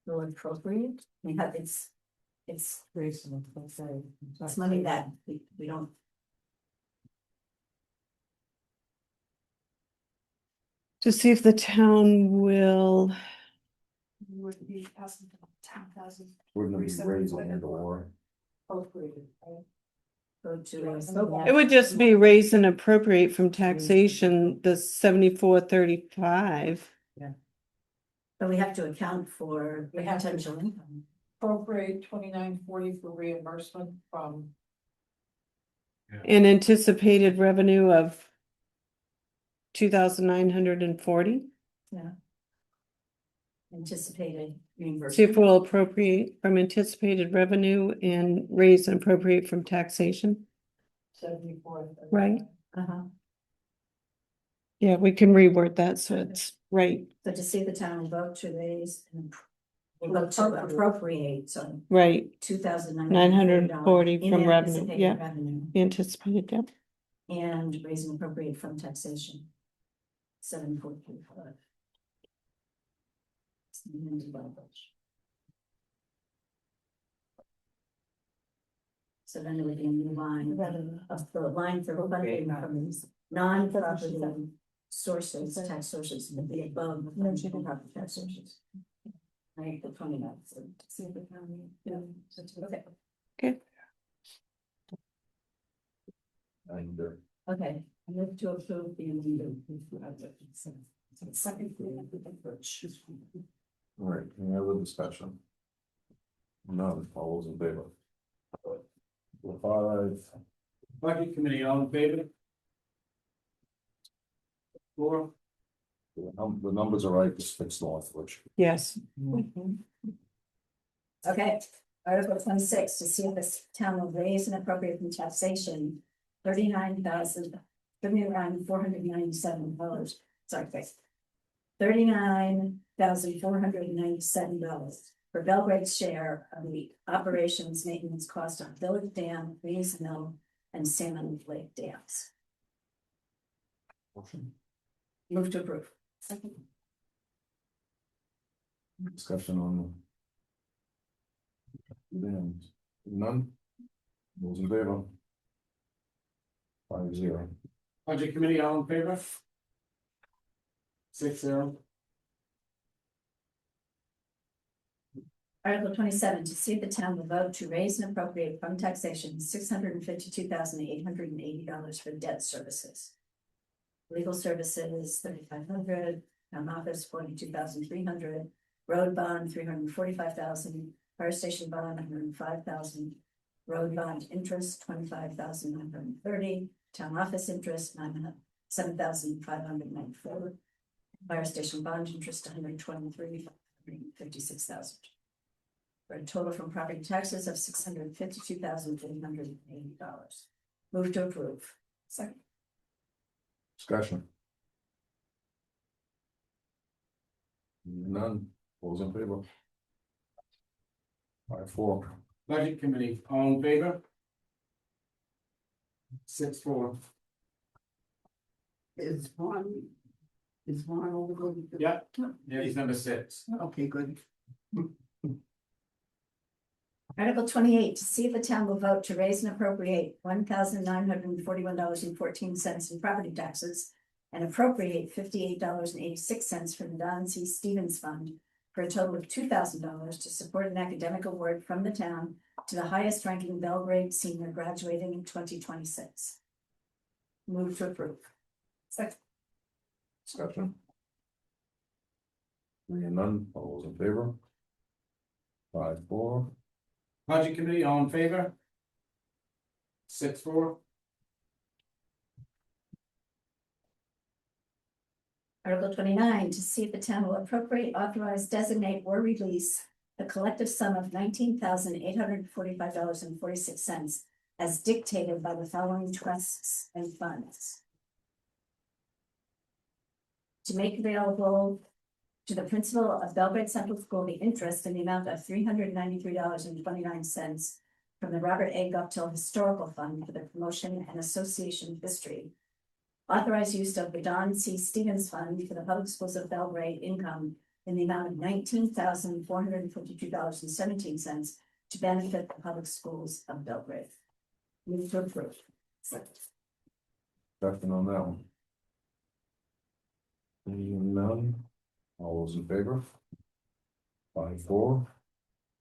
Will appropriate, I mean, it's it's money that we don't.
To see if the town will,
Would be asking for 10,000.
Wouldn't it be raising and or?
Appropriated, right?
Go to.
it would just be raise and appropriate from taxation, the 7435.
But we have to account for the
We have to.
potential income.
Appropriate 2,940 for reimbursement from.
An anticipated revenue of 2,940.
Anticipated
See
reimbursement.
if we'll appropriate from anticipated revenue and raise and appropriate from taxation.
74.
Right.
Uh-huh.
Yeah, we can reword that so it's right.
So to see the town vote to raise and vote to appropriate, so
Right.
2,940
from revenue, yeah.
Revenue
Anticipated, yep.
and raise and appropriate from taxation. 7,435. So then it would be a new line of the line for funding from non-property sources, tax sources, would be above the property tax sources. Right, the 29, so see if the county, okay,
And
okay, I move to approve the amendment. Second.
all right, any other discussion? None, all those in favor? 5.
Budget committee, all in favor? 4.
The numbers are right, just fix the language.
Yes.
Okay, Article 26, to see if this town will raise and appropriate from taxation $39,497. Sorry, guys. $39,497 for Belgrade's share of the operations maintenance cost on Village Dam, Reeves Mill, and Salmon Lake dams.
Motion.
Move to approve.
Discussion on. Then, none. Those in favor? 5-0.
Budget committee, all in favor? 6-0.
Article 27, to see if the town will vote to raise and appropriate from taxation $652,880 for debt services. Legal services, $3,500, town office, $42,300, road bond, $345,000, fire station bond, $105,000, road bond interest, $25,930, town office interest, $7,594, fire station bond interest, $123,556,000. For a total from property taxes of $652,380. Move to approve. Second.
Discussion. None. Those in favor? 5-4.
Budget committee, all in favor? 6-4.
Is Vaughn over?
Yeah, yeah, he's number 6.
Okay, good.
Article 28, to see if the town will vote to raise and appropriate $1,941.14 in property taxes and appropriate $58.86 from the Don C. Stevens Fund for a total of $2,000 to support an academic award from the town to the highest ranking Belgrade senior graduating in 2026. Move to approve. Second.
Discussion. Hearing none. All those in favor? 5-4.
Budget committee, all in favor? 6-4.
Article 29, to see if the town will appropriate, authorize, designate, or release a collective sum of $19,845.46 as dictated by the following trusts and funds. To make available to the principal of Belgrade Central School the interest in the amount of $393.29 from the Robert A. Guptill Historical Fund for the promotion and association of history. Authorize use of the Don C. Stevens Fund for the Public Schools of Belgrade income in the amount of $19,452.17 to benefit the public schools of Belgrade. Move to approve.
Discussion on that one. Hearing none. All those in favor? 5-4.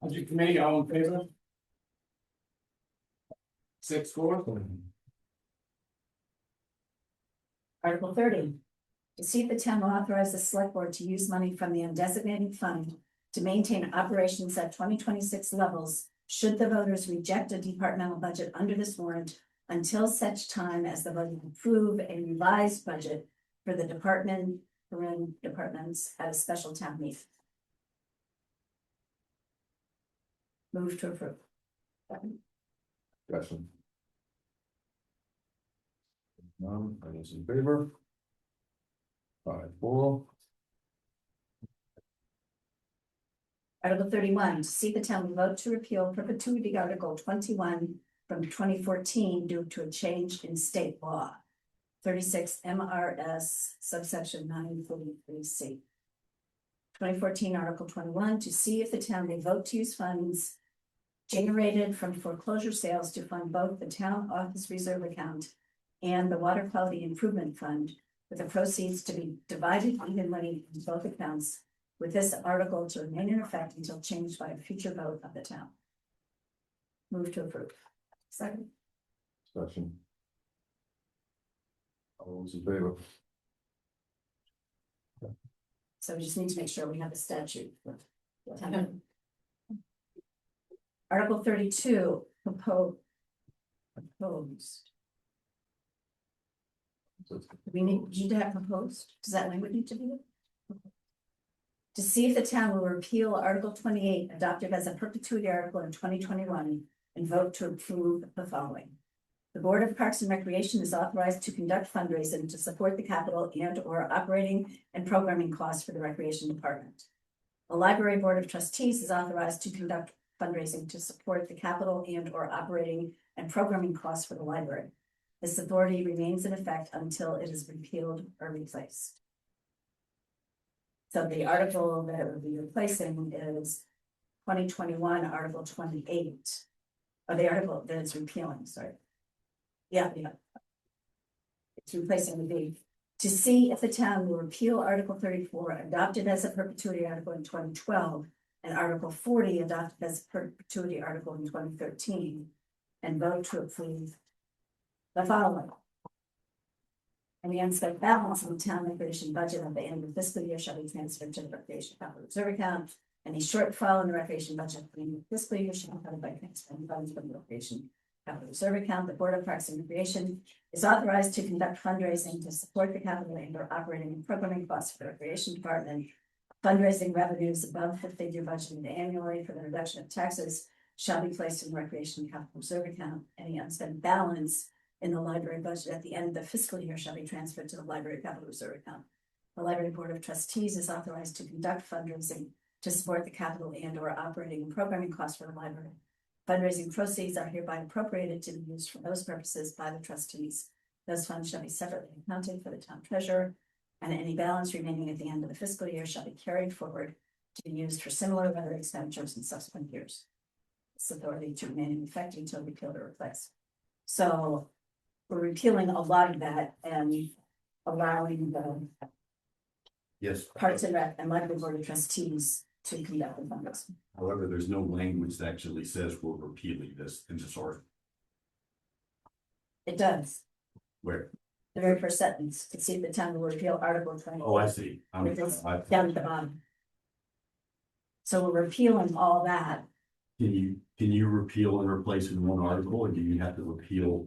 Budget committee, all in favor? 6-4.
Article 30, to see if the town will authorize the select board to use money from the undesignated fund to maintain operations at 2026 levels should the voters reject a departmental budget under this warrant until such time as the vote will approve a revised budget for the departments at a special town meeting. Move to approve.
Discussion. None. All those in favor? 5-4.
Article 31, to see the town will vote to repeal perpetuity Article 21 from 2014 due to a change in state law. 36 MRS subsection 943C. 2014 Article 21, to see if the town may vote to use funds generated from foreclosure sales to fund both the town office reserve account and the water quality improvement fund, with the proceeds to be divided evenly in both accounts, with this article to remain in effect until changed by a future vote of the town. Move to approve. Second.
Discussion. All those in favor?
So we just need to make sure we have a statute. Article 32, proposed. We need to have proposed. Does that language need to be there? To see if the town will repeal Article 28 adopted as a perpetuity article in 2021 and vote to approve the following. The Board of Parks and Recreation is authorized to conduct fundraising to support the capital and/or operating and programming costs for the Recreation Department. The library board of trustees is authorized to conduct fundraising to support the capital and or operating and programming costs for the library. This authority remains in effect until it is repealed or replaced. So the article that it would be replacing is 2021 Article 28. Or the article that it's repealing, sorry. Yeah. It's replacing would be to see if the town will repeal Article 34, adopted as a perpetuity article in 2012, and Article 40, adopted as a perpetuity article in 2013, and vote to approve the following. Any unspent balance in the town recreation budget at the end of the fiscal year shall be transferred to the recreation capital reserve account. Any shortfall in the recreation budget at the end of the fiscal year shall be covered by transferring funds from the recreation capital reserve account. The Board of Parks and Recreation is authorized to conduct fundraising to support the capital and or operating and programming costs for the recreation department. Fundraising revenues above the figure budgeted annually for the reduction of taxes shall be placed in the recreation capital reserve account. Any unspent balance in the library budget at the end of the fiscal year shall be transferred to the library capital reserve account. The library board of trustees is authorized to conduct fundraising to support the capital and or operating and programming costs for the library. Fundraising proceeds are hereby appropriated to be used for those purposes by the trustees. Those funds shall be separately accounted for the town treasurer, and any balance remaining at the end of the fiscal year shall be carried forward to be used for similar other expenditures in subsequent years. This authority to remain in effect until repealed or replaced. So we're repealing a lot of that and allowing the
Yes.
Parks and Rec and Library Board of Trustees to conduct the fundraising.
However, there's no language that actually says we're repealing this in this article.
It does.
Where?
The very first sentence, to see if the town will repeal Article 20.
Oh, I see.
Down at the bottom. So we're repealing all that.
Can you repeal and replace in one article, or do you have to repeal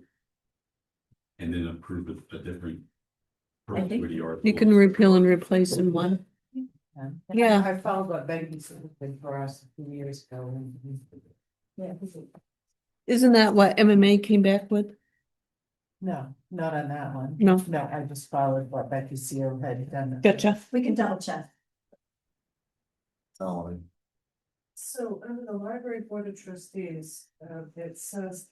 and then approve a different perpetuity article?
You can repeal and replace in one. Yeah.
I followed what Becky said for us a few years ago.
Yeah.
Isn't that what MMA came back with?
No, not on that one.
No.
No, I just followed what Becky Seal had done.
Gotcha.
We can double check.
So under the library board of trustees, it says.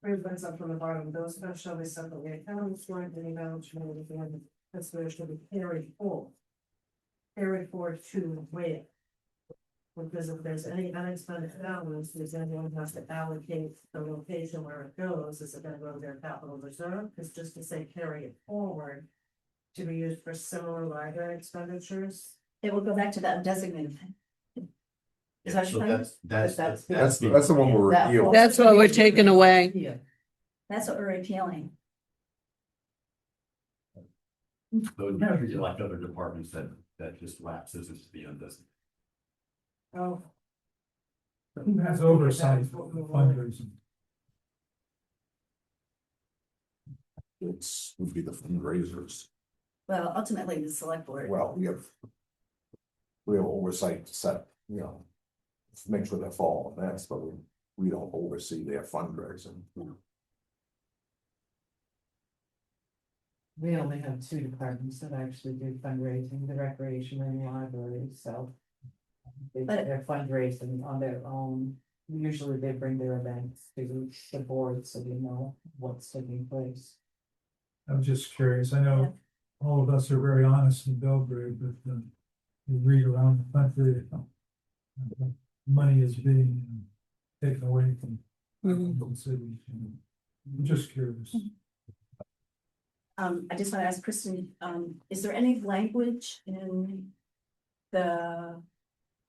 Represents up from the bottom, those funds shall be separately accounted for, and any balance remaining at the end of this year shall be carried forward. Carried forward to where? Because if there's any unexpended balance, does anyone have to allocate the location where it goes? Is it gonna go to their capital reserve? Because just to say carry it forward to be used for similar library expenditures.
It will go back to that designated. Is that
So
what you're saying?
that's
That's the one we're repealing.
That's what we're taking away.
Yeah.
That's what we're repealing.
So you like other departments that just lapses into the undesignated.
Oh.
Who has oversight of the fundraising?
It's would be the fundraisers.
Well, ultimately, the select board.
Well, we have oversight to set, make sure they fall on this, but we don't oversee their fundraising.
We only have two departments that actually do fundraising, the recreation and the library, so. They're fundraising on their own. Usually they bring their events to the board, so we know what's taking place.
I'm just curious, I know all of us are very honest in Belgrade, but you read around the country, money is being taken away from local cities. I'm just curious.
I just want to ask Kristen, is there any language in the,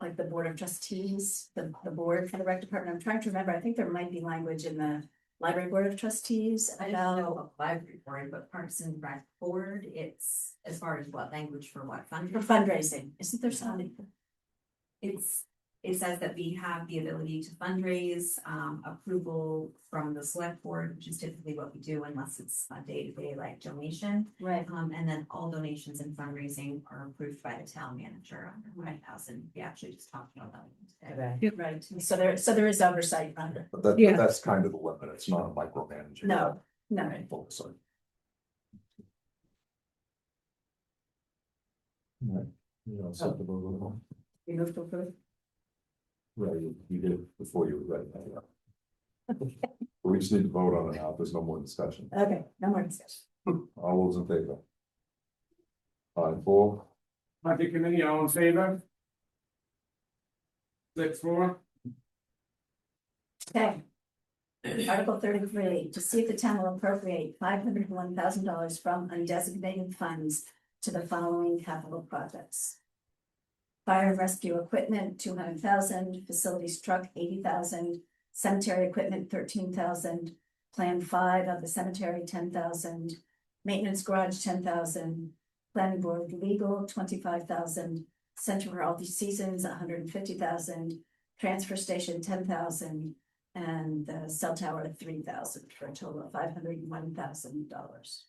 like the board of trustees, the board for the rec department? I'm trying to remember, I think there might be language in the library board of trustees.
I don't know a library board, but Parks and Rec board, it's as far as what language for what
For
fundraising.
fundraising, isn't there something?
It says that we have the ability to fundraise, approval from the select board, which is typically what we do unless it's a day-to-day like donation.
Right.
And then all donations and fundraising are approved by the town manager under $5,000. We actually just talked about that today.
Today.
Right, so there is oversight under.
But
Yeah.
that's kind of the limit, it's not a micromanaging.
No.
Oversight. Right. Set the vote.
You move to approve?
Right, you did before you were ready. We just need to vote on it now, there's no more discussion.
Okay, no more discussion.
All those in favor? 5-4,
Budget committee, all in favor? 6-4.
Okay. Article 33, to see if the town will appropriate $501,000 from undesignated funds to the following capital projects. Fire and rescue equipment, 200,000, facilities truck, 80,000, cemetery equipment, 13,000, Plan 5 of the cemetery, 10,000, maintenance garage, 10,000, planning board legal, 25,000, Center for Healthy Seasons, 150,000, transfer station, 10,000, and the cell tower, 3,000, for a total of $501,000.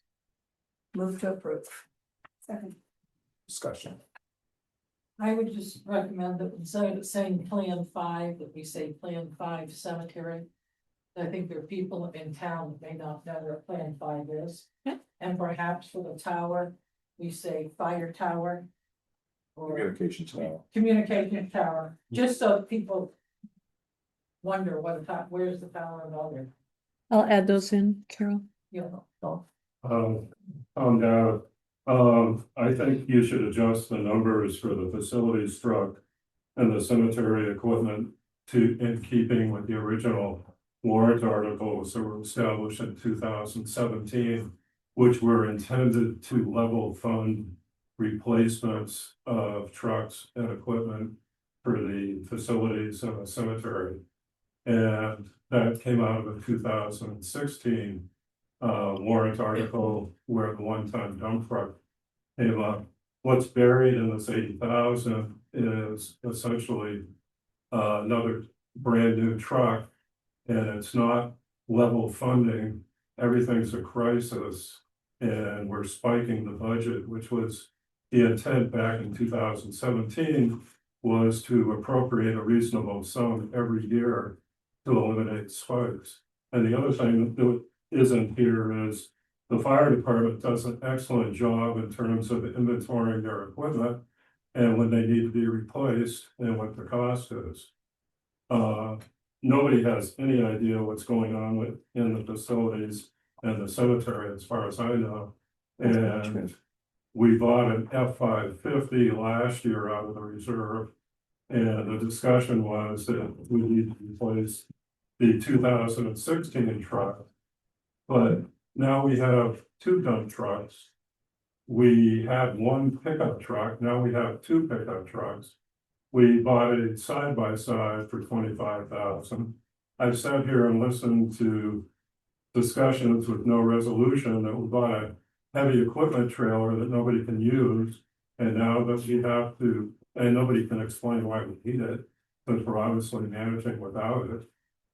Move to approve. Second.
discussion.
I would just recommend that instead of saying Plan 5, that we say Plan 5 cemetery. I think there are people in town that may not know what Plan 5 is.
Yeah.
And perhaps for the tower, we say fire tower. Or
Communication tower.
communication tower, just so people wonder where's the tower and all that,
I'll add those in, Carol.
you know.
I think you should adjust the numbers for the facilities truck and the cemetery equipment to, in keeping with the original warrant articles that were established in 2017, which were intended to level fund replacements of trucks and equipment for the facilities and the cemetery. And that came out of a 2016 warrant article where the one-time dump truck came up. What's buried in this 80,000 is essentially another brand new truck, and it's not level funding. Everything's a crisis, and we're spiking the budget, which was the intent back in 2017 was to appropriate a reasonable sum every year to eliminate spikes. And the other thing that isn't here is the fire department does an excellent job in terms of inventorying their equipment and when they need to be replaced and what the cost is. Nobody has any idea what's going on in the facilities and the cemetery, as far as I know. And we bought an F-550 last year out of the reserve. And the discussion was that we need to replace the 2016 truck. But now we have 2 dump trucks. We had 1 pickup truck, now we have 2 pickup trucks. We bought a side-by-side for 25,000. I've sat here and listened to discussions with no resolution that we bought a heavy equipment trailer that nobody can use. And now that we have to, and nobody can explain why we need it, because we're obviously managing without it.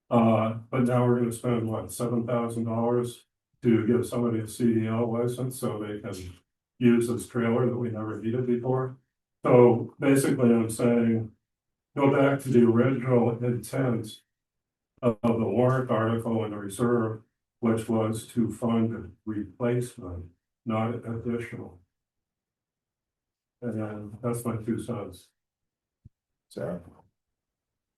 But now we're gonna spend what, $7,000 to give somebody a CDL license so they can use this trailer that we never needed before. So basically I'm saying, go back to the original intent of the warrant article in the reserve, which was to fund replacement, not additional. And that's my 2 cents.
Sarah?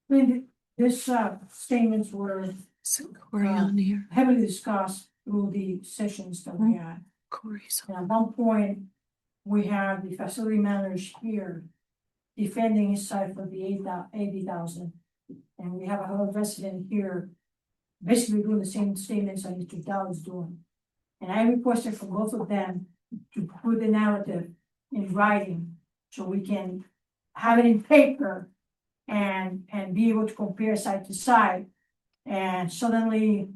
I mean, this statements were
So Corey on here.
heavily discussed through the sessions that we had.
Corey's
And at one point, we have the facility manager here defending his side for the 80,000. And we have another resident here basically doing the same statements that Mr. Dow is doing. And I requested from both of them to put the narrative in writing so we can have it in paper and be able to compare side to side. And suddenly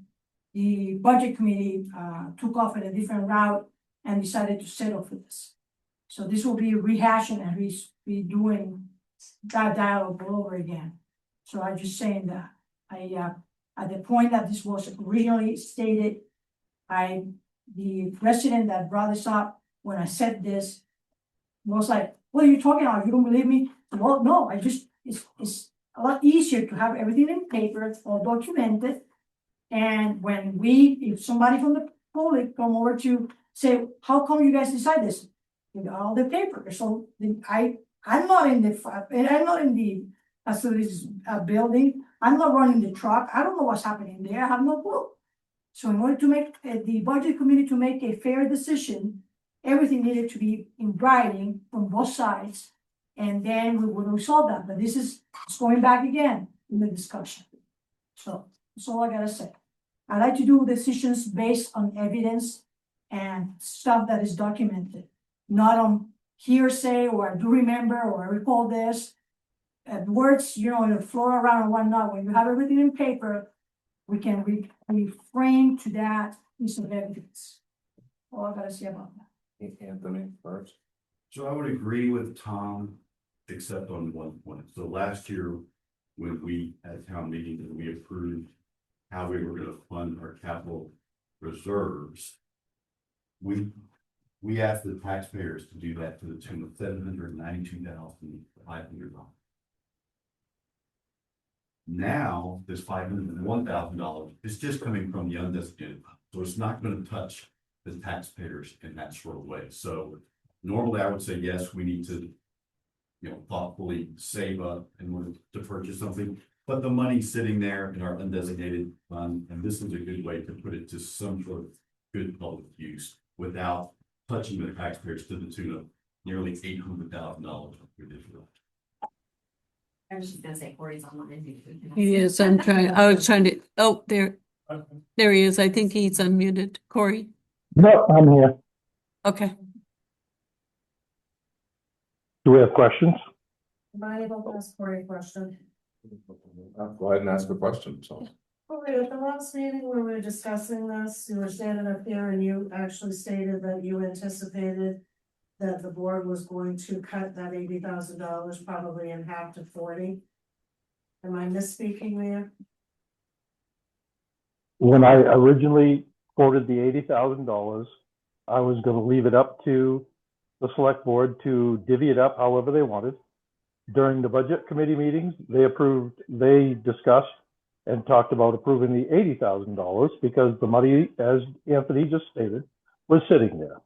the budget committee took off in a different route and decided to settle for this. So this will be rehashing and redoing that dialogue all over again. So I'm just saying that at the point that this was originally stated, the resident that brought this up when I said this was like, what are you talking about? You don't believe me? Well, no, it's a lot easier to have everything in paper, all documented. And when if somebody from the public come over to say, how come you guys decide this? You got all the paper. So I I'm not in I'm not in the facilities building, I'm not running the truck, I don't know what's happening there, I have no clue. So in order to make the budget committee to make a fair decision, everything needed to be in writing from both sides. And then we would resolve that, but this is, it's going back again in the discussion. So that's all I gotta say. I like to do decisions based on evidence and stuff that is documented, not on hearsay, or I do remember, or I recall this. Words, that float around and whatnot, when you have everything in paper, we can refrain to that piece of evidence. All I gotta say about that.
Anthony first.
So I would agree with Tom, except on one point. So last year, when we had town meeting and we approved how we were gonna fund our capital reserves, we asked the taxpayers to do that to the tune of $792,500. Now, this $501,000 is just coming from the undesignated fund, so it's not gonna touch the taxpayers in that sort of way. So normally I would say, yes, we need to, thoughtfully save up in order to purchase something, but the money's sitting there in our undesignated fund, and this is a good way to put it to some sort of good public use without touching the taxpayers to the tune of nearly $800,000.
I was just gonna say Corey's online.
He is, I was trying to, oh, there he is. I think he's unmuted. Corey?
No, I'm here.
Okay.
Do we have questions?
Am I able to ask Corey a question?
Go ahead and ask a question, so.
Corey, at the last meeting when we were discussing this, you were standing up here and you actually stated that you anticipated that the board was going to cut that $80,000 probably in half to 40. Am I misspeaking there?
When I originally quoted the $80,000, I was gonna leave it up to the select board to divvy it up however they wanted. During the budget committee meetings, they discussed and talked about approving the $80,000 because the money, as Anthony just stated, was sitting there.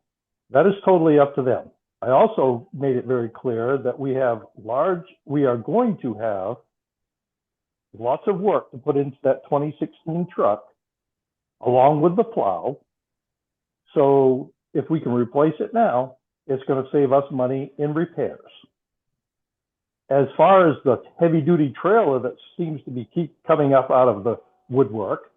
That is totally up to them. I also made it very clear that we are going to have lots of work to put into that 2016 truck along with the plow. So if we can replace it now, it's going to save us money in repairs. As far as the heavy duty trailer that seems to keep coming up out of the woodwork,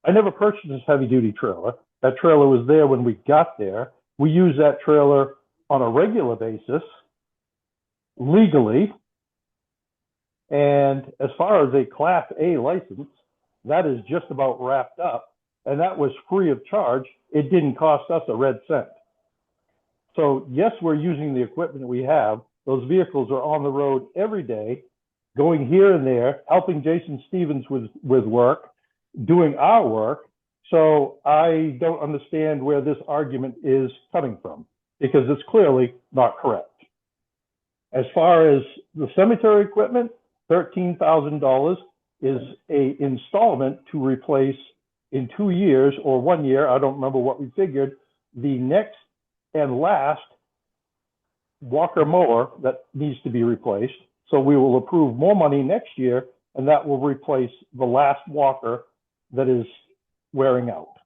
I never purchased this heavy duty trailer. That trailer was there when we got there. We use that trailer on a regular basis, legally. And as far as a Class A license, that is just about wrapped up. And that was free of charge. It didn't cost us a red cent. So yes, we're using the equipment we have. Those vehicles are on the road every day, going here and there, helping Jason Stevens with work, doing our work. So I don't understand where this argument is coming from, because it's clearly not correct. As far as the cemetery equipment, $13,000 is an installment to replace in 2 years or 1 year, I don't remember what we figured, the next and last Walker mower that needs to be replaced. So we will approve more money next year, and that will replace the last Walker that is wearing out.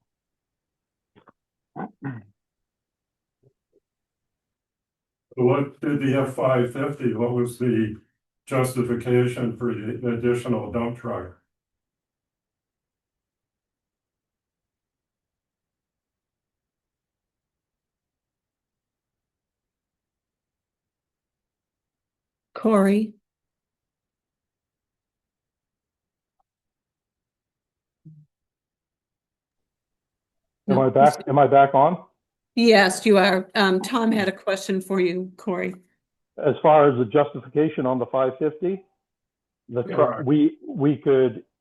What did the F-550, what was the justification for the additional dump truck?
Corey?
Am I back on?
Yes, you are. Tom had a question for you, Corey.
As far as the justification on the 550, the truck, we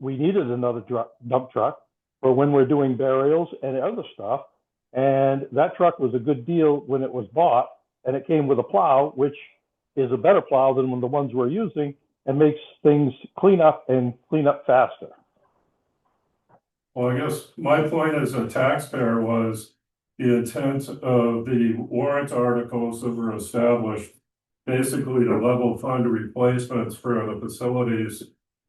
needed another dump truck for when we're doing burials and other stuff. And that truck was a good deal when it was bought, and it came with a plow, which is a better plow than the ones we're using, and makes things clean up faster.
Well, I guess my point as a taxpayer was the intent of the warrant articles that were established basically to level fund replacements for the facilities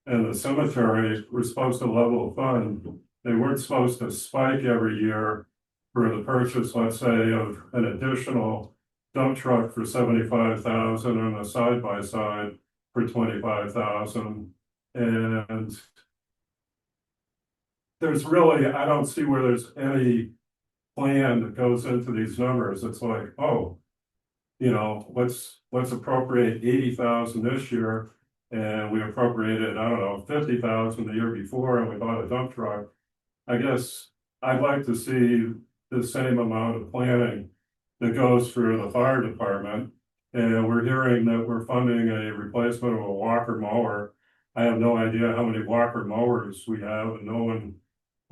and the cemetery, we're supposed to level fund. They weren't supposed to spike every year for the purchase, let's say, of an additional dump truck for 75,000 and a side by side for 25,000. And there's really, I don't see where there's any plan that goes into these numbers. It's like, oh, you know, let's appropriate 80,000 this year. And we appropriated, I don't know, 50,000 the year before, and we bought a dump truck. I guess I'd like to see the same amount of planning that goes for the fire department. And we're hearing that we're funding a replacement of a Walker mower. I have no idea how many Walker mowers we have, and no one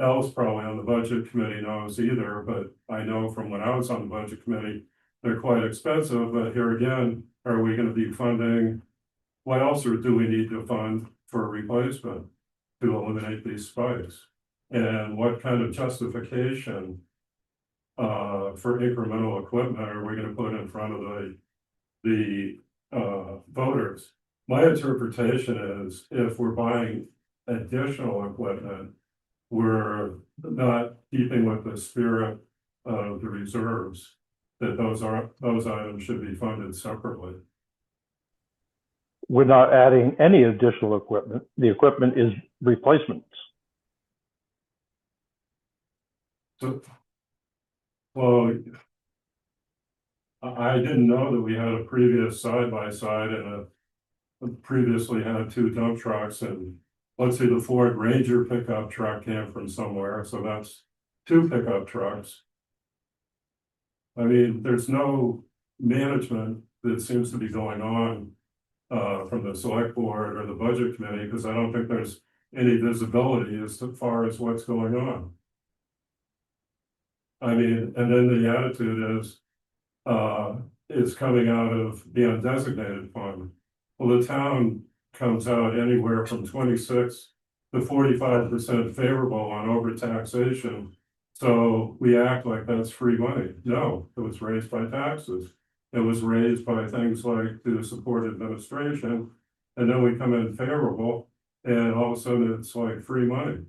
else probably on the budget committee knows either, but I know from when I was on the budget committee, they're quite expensive. But here again, are we going to be funding? What else do we need to fund for replacement to eliminate these spikes? And what kind of justification for incremental equipment are we going to put in front of the voters? My interpretation is if we're buying additional equipment, we're not keeping with the spirit of the reserves, that those items should be funded separately.
We're not adding any additional equipment. The equipment is replacements.
So, well, I didn't know that we had a previous side-by-side and previously had 2 dump trucks, and let's say the Ford Ranger pickup truck came from somewhere, so that's 2 pickup trucks. I mean, there's no management that seems to be going on from the select board or the budget committee, because I don't think there's any visibility as far as what's going on. I mean, and then the attitude is coming out of the undesignated fund. Well, the town comes out anywhere from 26 to 45% favorable on overtaxation. So we act like that's free money. No, it was raised by taxes. It was raised by things like to support administration. And then we come in favorable, and all of a sudden it's like free money.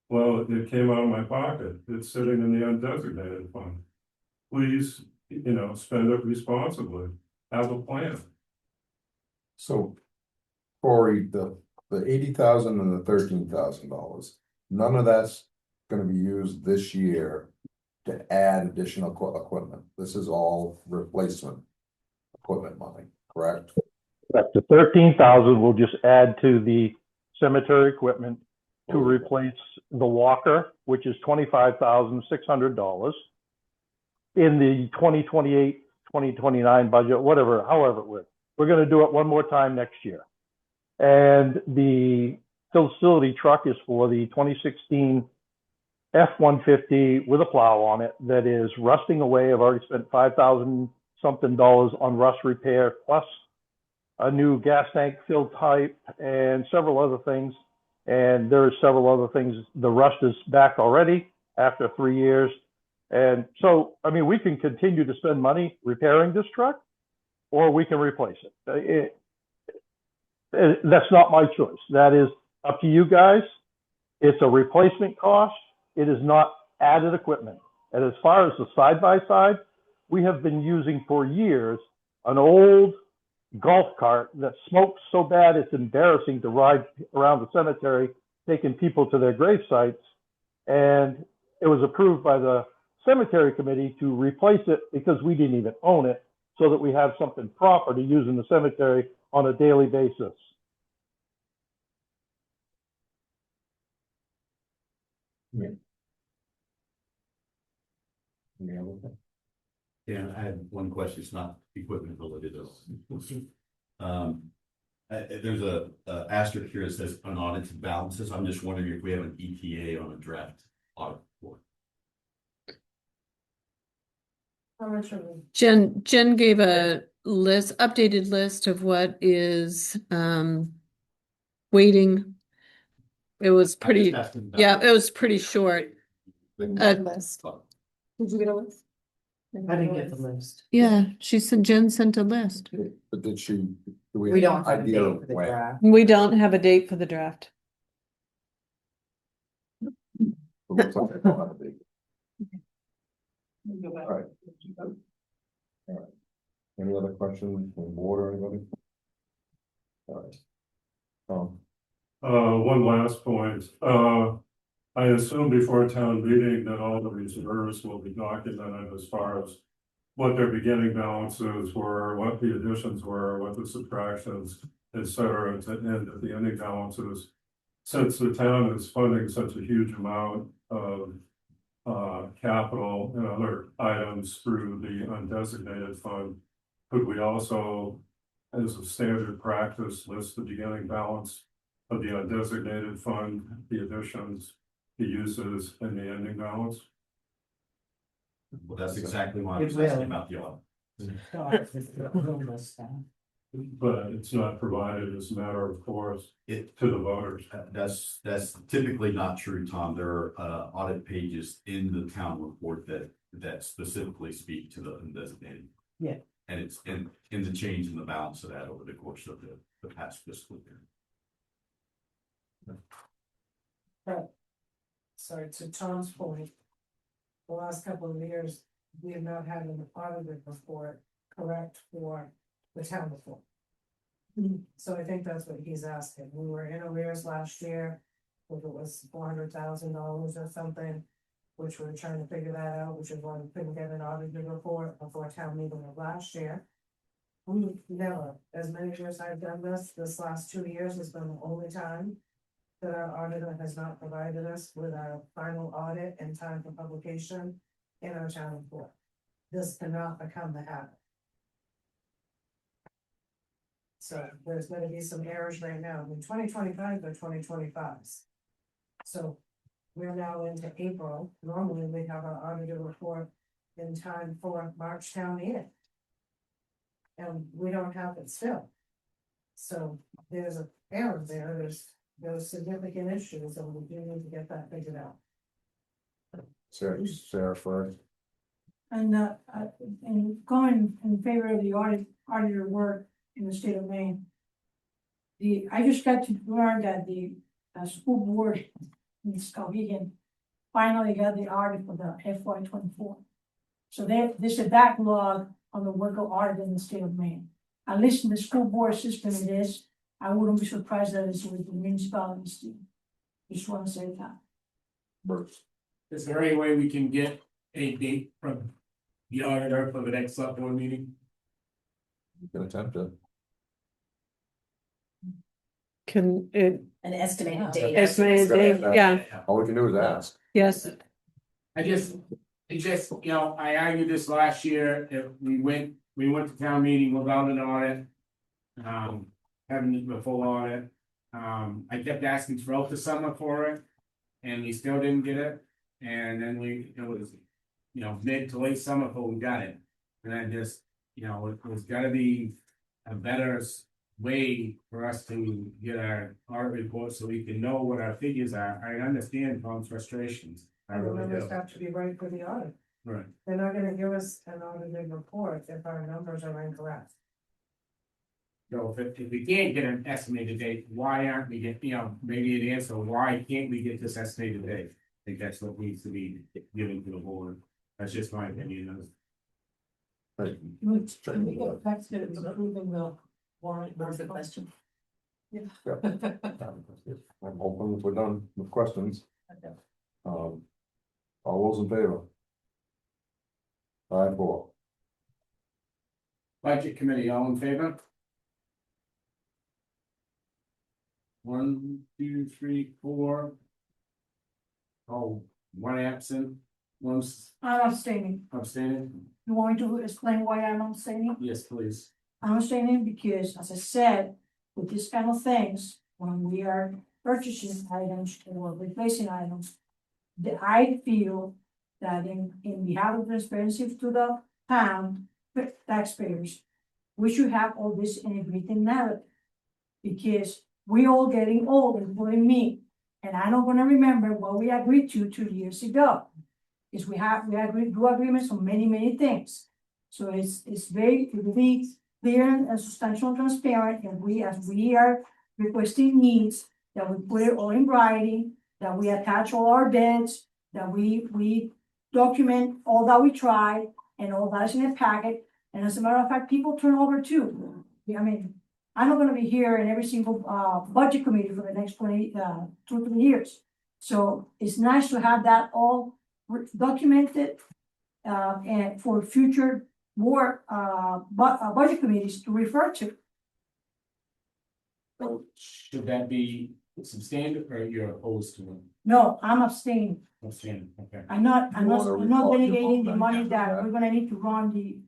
Well, it came out of my pocket. It's sitting in the undesignated fund. Please, you know, spend it responsibly. Have a plan.
So, Corey, the 80,000 and the $13,000, none of that's gonna be used this year to add additional equipment. This is all replacement equipment money, correct?
But the 13,000 will just add to the cemetery equipment to replace the walker, which is $25,600 in the 2028, 2029 budget, whatever, however it works. We're going to do it one more time next year. And the facility truck is for the 2016 F-150 with a plow on it that is rusting away. I've already spent $5,000 something on rust repair, plus a new gas tank fill type and several other things. And there are several other things. The rust is back already after 3 years. And so, I mean, we can continue to spend money repairing this truck, or we can replace it. That's not my choice. That is up to you guys. It's a replacement cost. It is not added equipment. And as far as the side-by-side, we have been using for years an old golf cart that smokes so bad it's embarrassing to ride around the cemetery, taking people to their grave sites. And it was approved by the cemetery committee to replace it because we didn't even own it, so that we have something proper to use in the cemetery on a daily basis.
Yeah.
Yeah, I had one question. It's not equipment related though. There's a asterisk here that says unaudited balances. I'm just wondering if we have an ETA on a draft audit report.
Jen gave a updated list of what is waiting. It was pretty, yeah, it was pretty short.
List. Did you get a list?
I didn't get the list.
Yeah, she said Jen sent a list.
But did she? Do
We don't have a
idea
date for the
when?
draft.
We don't have a date for the draft.
It looks like they don't have a date. All right. All right. Any other questions from the board or anybody? All right.
One last point, I assume before town meeting that all the reserves will be documented as far as what their beginning balances were, what the additions were, what the subtractions, et cetera, to end at the ending balances. Since the town is funding such a huge amount of capital and other items through the undesignated fund, could we also, as a standard practice, list the beginning balance of the undesignated fund, the additions, the uses, and the ending balance?
Well, that's exactly why I
It
was
will.
asking about the audit.
But it's not provided as a matter of course
It,
to the voters.
that's typically not true, Tom. There are audit pages in the town report that specifically speak to the undesignated.
Yeah.
And it's in the change in the balance of that over the course of the past fiscal year.
Sorry, to Tom's point, the last couple of years, we have not had an audited report correct for the town report. So I think that's what he's asking. We were in arrears last year, if it was $400,000 or something, which we were trying to figure that out, which is why we couldn't get an audited report before town meeting of last year. We never, as many years I've done this last 2 years has been the only time that our auditor has not provided us with our final audit in time for publication in our town report. This cannot become the habit. So there's gonna be some errors right now, in 2025 or 2025s. So we're now into April, normally we have our auditor report in time for March town meeting. And we don't have it still. So there's an error there, there's significant issues, and we do need to get that figured out.
Sarah first.
And going in favor of the auditor work in the state of Maine. I just got to learn that the school board in Skowhegan finally got the audit for the FY 24. So there's a backlog on the work of audit in the state of Maine. At least in the school board system it is. I wouldn't be surprised that it's with the municipalities too. Just want to say that.
First.
Is there any way we can get a date from the auditor for the next select board meeting?
You can attempt it.
Can it,
An estimated date.
estimated date, yeah,
All we can do is ask.
yes.
I argued this last year, if we went to town meeting without an audit. Having the full audit, I kept asking throughout the summer for it, and we still didn't get it. And then it was, mid to late summer before we got it. And I just, it was gotta be a better way for us to get our audit report so we can know what our figures are. I understand Tom's frustrations. I
Our
really
numbers
do.
have to be right for the audit.
Right.
They're not gonna give us an audited report if our numbers are incorrect.
So if we can't get an estimated date, why aren't we getting, maybe an answer, why can't we get this estimated date? I think that's what needs to be given to the board. That's just my opinion.
Right.
We get back to approving the warrant.
What was the question?
I'm hoping we're done with questions. All those in favor? 5-4.
Budget committee, all in favor? 1, 2, 3, 4. Oh, one absent, one's
I'm abstaining.
abstaining.
You want me to explain why I'm abstaining?
Yes, please.
I'm abstaining because, as I said, with these kind of things, when we are purchasing items or replacing items, I feel that in behalf of transparency to the town taxpayers, we should have all this in a written narrative. Because we all getting old, including me, and I'm not gonna remember what we agreed to 2 years ago. is we do agreements on many things. So it's very, really clear and substantial and transparent, and as we are requesting needs, that we put it all in writing, that we attach all our bids, that we document all that we tried, and all that's in a packet, and as a matter of fact, people turn over too. I mean, I'm not gonna be here in every single, budget committee for the next 2 or 3 years. So it's nice to have that all documented, and for future more, budget committees to refer to.
So should that be substandard or you're opposed to it?
No, I'm abstaining.
Abstaining, okay.
I'm not
You wanna
delegating the
report
money
on
that we're gonna need to run the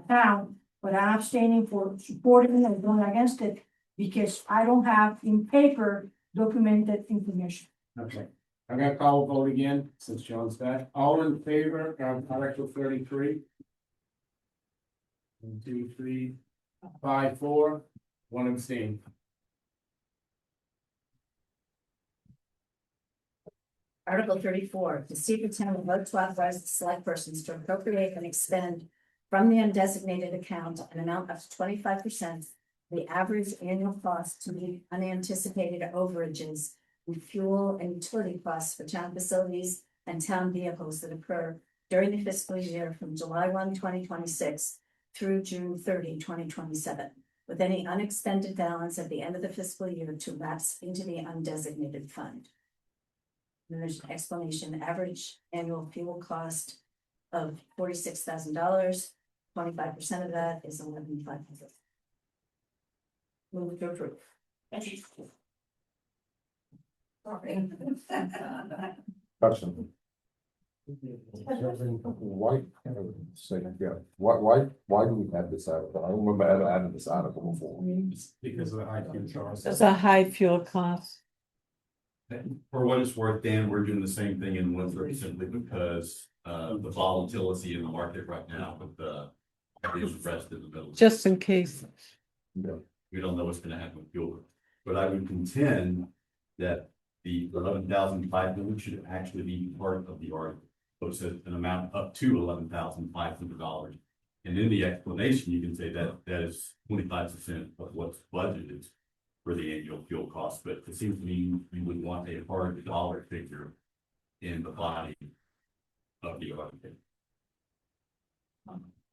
town, but I'm abstaining for supporting and going against it because I don't have in paper documented information.
Okay, I'm gonna call a vote again, since John's back. All in favor of Article 33? 1, 2, 3, 5, 4, 1 abstain.
Article 34, to see if the town will vote to authorize the select persons to appropriate and expend from the undesignated account an amount up to 25% the average annual cost to meet unanticipated overages in fuel and utility costs for town facilities and town vehicles that occur during the fiscal year from July 1, 2026 through June 30, 2027, with any unexpended balance at the end of the fiscal year to lapse into the undesignated fund. And there's an explanation, average annual fuel cost of $46,000, 25% of that is $11,500. Move to approve.
Question. Why, why do we have this article? I don't remember ever adding this article before.
Because of the high fuel charge.
It's a high fuel cost.
For what it's worth, Dan, we're doing the same thing in Winthrop simply because the volatility in the market right now with the rest in the middle.
Just in case.
We don't know what's gonna happen with fuel. But I would contend that the 11,500 should actually be part of the article. So it says an amount up to $11,500. And in the explanation, you can say that that is 25% of what's budgeted for the annual fuel cost, but it seems to me you would want a hard dollar figure in the body of the article.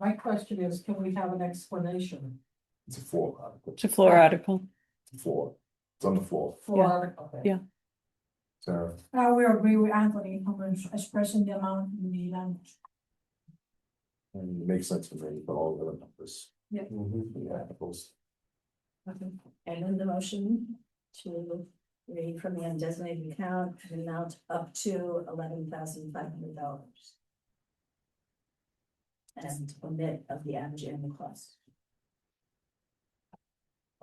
My question is, can we have an explanation?
It's a floor article.
It's a floor article.
It's a floor. It's on the floor.
Yeah.
Sarah.
I will agree with Anthony on expressing the amount in the language.
And it makes sense to me, but all the other numbers.
Yeah.
The articles.
Okay. And then the motion to read from the undesignated account an amount up to $11,500. And omit of the average annual cost.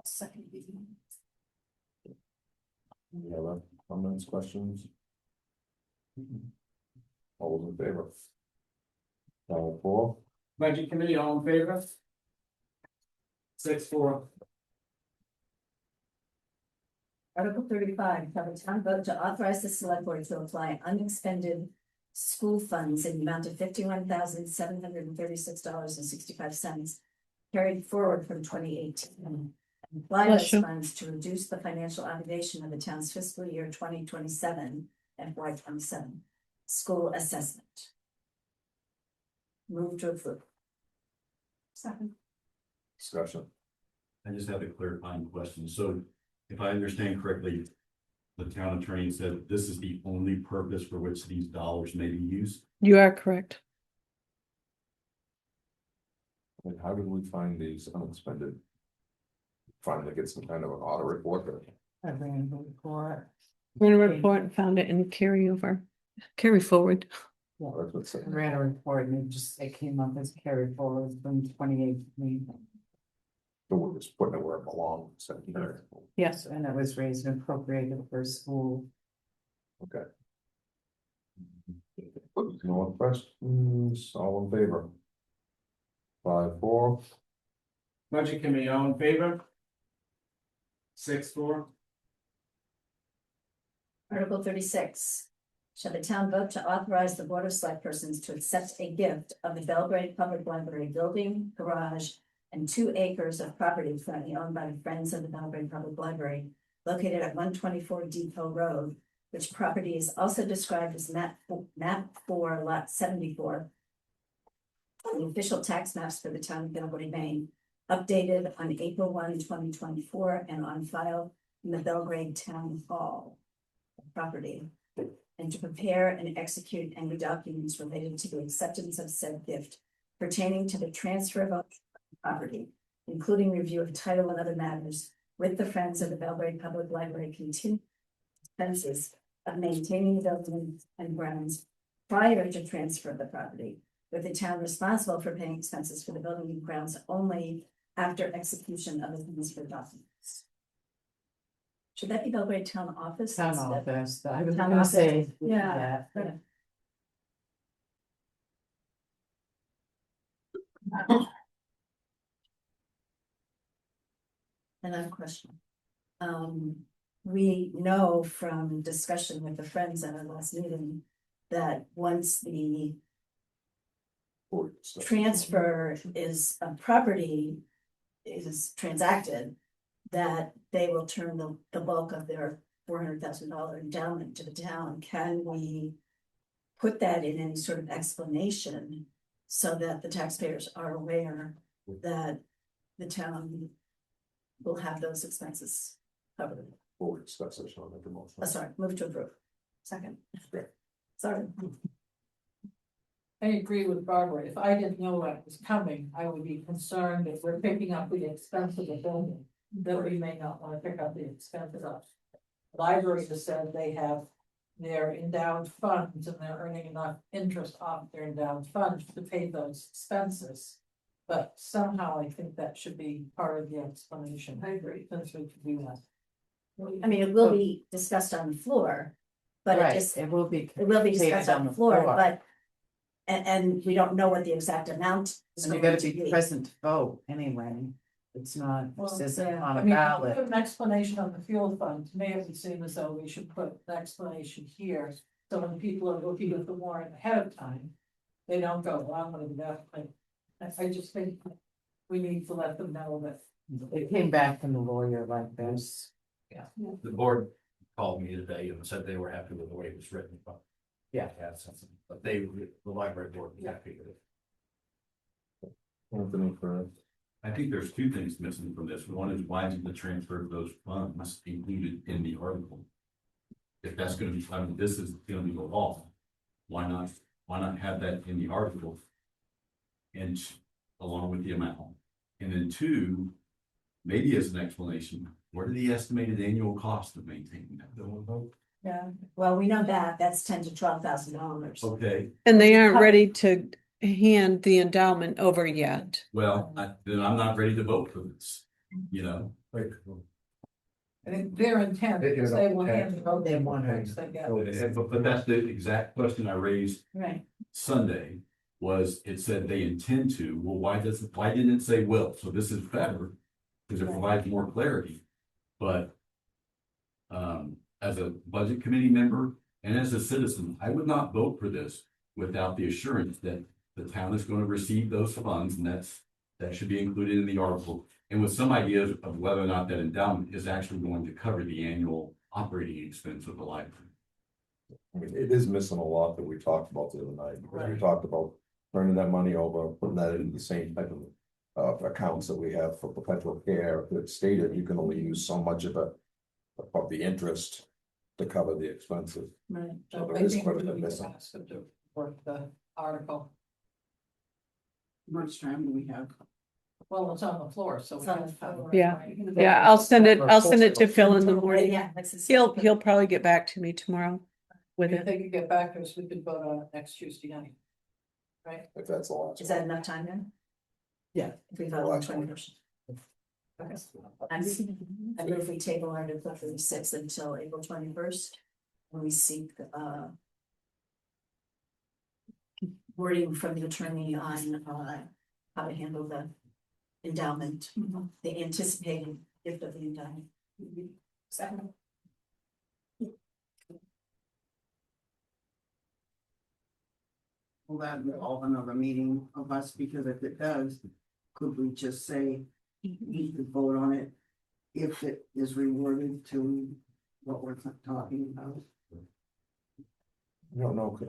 Second.
Any other comments, questions? All those in favor? 4.
Budget committee, all in favor? 6-4.
Article 35, have the town vote to authorize the select board to apply unexpended school funds in the amount of $51,736.65 carried forward from 2018. And apply those
Bless you.
funds to reduce the financial obligation of the town's fiscal year 2027 FY27 school assessment. Move to approve. Second.
Discussion.
I just have a clarifying question. So if I understand correctly, the town attorney said this is the only purpose for which these dollars may be used.
You are correct.
And how did we find these unexpended? Finally get some kind of an audit report there.
I ran the report.
We're gonna report and found it in carry forward.
Well, that's what's
I
saying.
ran a report and it came up as carried forward from 2018.
So we're just putting it where it belongs.
Yes.
And it was raised and appropriated for school.
Okay. No more questions, all in favor? 5-4.
Budget committee, all in favor? 6-4.
Article 36, Shall the town vote to authorize the Board of Select Persons to accept a gift of the Belgrade Public Library building, garage, and 2 acres of property currently owned by the Friends of the Belgrade Public Library located at 124 Depot Road, which property is also described as map 4, lot 74, on the official tax maps for the town of Belgrade, Maine, updated on April 1, 2024, and on file in the Belgrade Town Hall property, and to prepare and execute any documents related to the acceptance of said gift pertaining to the transfer of property, including review of title and other matters with the Friends of the Belgrade Public Library continue expenses of maintaining the building and grounds prior to transfer of the property, with the town responsible for paying expenses for the building and grounds only after execution of the transfer documents. Should that be Belgrade Town Office?
Town
instead?
office, I was
Town
gonna
office.
say.
Yeah. Another question. We know from discussion with the Friends at our last meeting that once the transfer is a property is transacted, that they will turn the bulk of their $400,000 endowment to the town. Can we put that in any sort of explanation so that the taxpayers are aware that the town will have those expenses covered?
Board discussion on the motion.
Sorry, move to approve. Second.
Great.
Sorry.
I agree with Barbara. If I didn't know what was coming, I would be concerned if we're picking up the expense of the building, that we may not want to pick up the expenses of. The library has said they have their endowed funds and they're earning enough interest off their endowed funds to pay those expenses. But somehow I think that should be part of the explanation. I agree. Since we can do that.
I mean, it will be discussed on the floor, but
Right,
it
will be
discussed on the floor, but. And we don't know what the exact amount is
And you
going
gotta
to
be
be.
present to vote anyway. It's not, this isn't
Yeah,
on
I
a
mean,
ballot.
put an explanation on the fuel fund, to me, it would seem as though we should put an explanation here. So when people are looking at the warrant ahead of time, they don't go, well, I'm gonna do that. I just think we need to let them know that.
It came back from the lawyer like this.
The board called me today and said they were happy with the way it was written, but.
Yeah.
Had something, but the library board was happy with it.
Anthony, for
I think there's 2 things missing from this. One is why isn't the transfer of those funds included in the article? If that's gonna be, I mean, this is gonna be the law, why not have that in the article? And along with the amount. And then 2, maybe as an explanation, what are the estimated annual cost of maintaining that building?
Yeah, well, we know that, that's $10,000 to $12,000.
Okay,
And they aren't ready to hand the endowment over yet.
well, then I'm not ready to vote for this, you know?
I think their intent is they will hand the vote.
They want to.
But that's the exact question I raised
Right.
Sunday, was it said they intend to, well, why didn't it say will? So this is better, because it provides more clarity. But as a budget committee member and as a citizen, I would not vote for this without the assurance that the town is going to receive those funds, and that should be included in the article. And with some ideas of whether or not that endowment is actually going to cover the annual operating expense of the library.
I mean, it is missing a lot that we talked about the other night, because we
Right.
talked about turning that money over, putting that into the same type of accounts that we have for perpetual care. That stated you can only use so much of the interest to cover the expenses.
Right.
So there
I
is
think
quite a
we
bit
need to
missing.
ask them to work the article.
How much time do we have?
Well, it's on the floor, so.
It's
we
on
have
the
time.
floor.
Yeah. Yeah, I'll send it to Phil in the morning.
Yeah, that's his-
He'll probably get back to me tomorrow with
If
it.
they could get back to us, we could vote on it next Tuesday night. Right?
If that's the last.
Is that enough time then?
Yeah.
If we vote on the 21st. Okay. I move we table Article 36 until April 21st. When we seek wording from the attorney on how to handle the endowment, the anticipated gift of the endowment. Second.
that involve another meeting of us? Because if it does, could we just say we could vote on it if it is reworded to what we're talking about?
I don't know,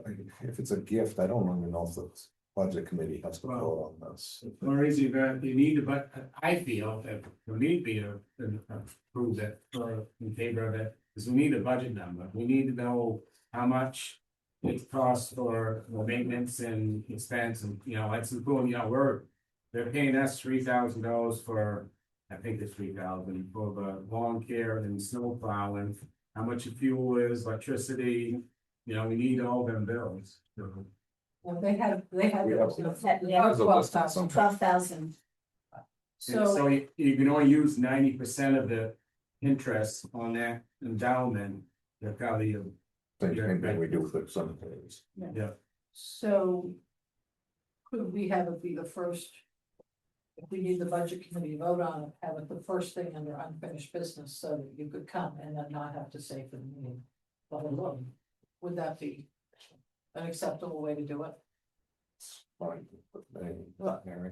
if it's a gift, I don't even know if the budget committee has to vote on this.
Or is it that you need to, but I feel that we need to approve it or in favor of it, because we need a budget number. We need to know how much it costs for the maintenance and expense and, you know, like some cool, you know, they're paying us $3,000 for, I think it's 3,000 for the lawn care and snow plowing. How much fuel is, electricity, you know, we need all them bills.
Well, they have.
We have-
12,000.
And so you can only use 90% of the interest on that endowment. They're probably,
Same thing that we do with some things.
yeah.
So. Could we have it be the first? If we need the budget committee to vote on it, have it the first thing under unfinished business so that you could come and then not have to say for the meeting. Well, would that be an acceptable way to do it?
Fine.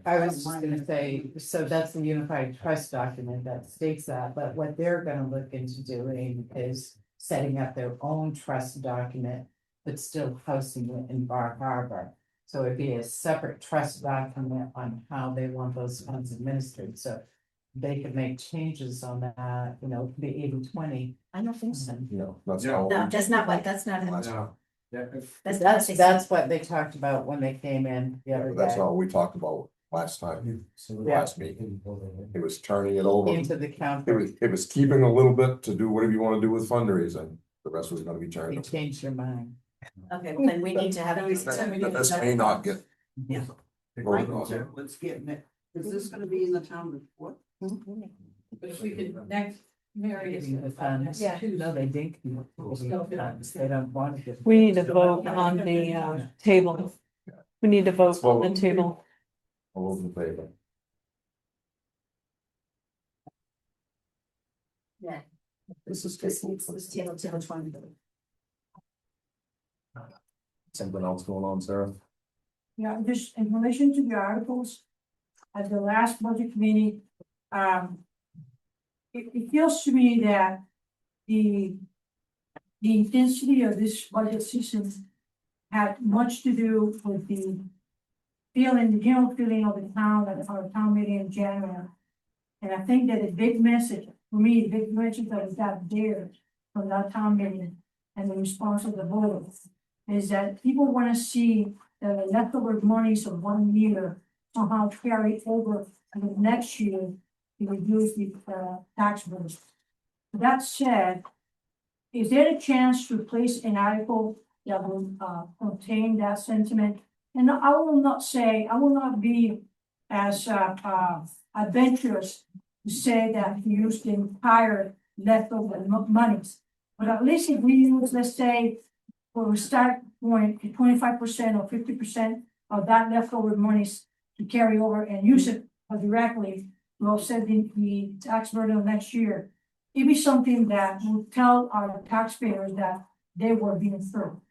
I was just gonna say, so that's the unified trust document that states that, but what they're gonna look into doing is setting up their own trust document, but still housing it in Bar Harbor. So it'd be a separate trust document on how they want those funds administered, so they could make changes on that, you know, the 80-20.
I don't think so.
No, that's
No.
all.
No, that's not what, that's not.
No. Yeah,
That's what they talked about when they came in the other
That's
day
all we talked about last time,
Yeah.
last meeting. It was turning it over.
into the counter.
It was keeping a little bit to do whatever you wanna do with fundraising. The rest was gonna be
They
turned.
changed their mind.
Okay, well, then we need to have.
This may not get.
Yeah.
voted on.
Let's get it. Is this gonna be in the town report?
But if we could next, Mary is.
The funds.
Yeah.
No, they didn't. They don't want to.
We need to vote on the table. We need to vote on the table.
All those in favor?
Yeah.
This is.
This table 20.
Something else going on, Sarah?
Yeah, just in relation to the articles, at the last budget committee, it feels to me that the intensity of this budget season had much to do with the general feeling of the town at our town meeting in January. And I think that the big message, for me, the big message that we got there from that town meeting and the response of the voters is that people want to see the leftover monies of 1 year somehow carry over to the next year to reduce the tax burden. That said, is there a chance to place an article that will contain that sentiment? And I will not be as adventurous to say that we use the entire leftover monies. But at least if we use, let's say, for a start point, 25% or 50% of that leftover monies to carry over and use it directly to offset the tax burden of next year. It'd be something that will tell our taxpayers that they were being served.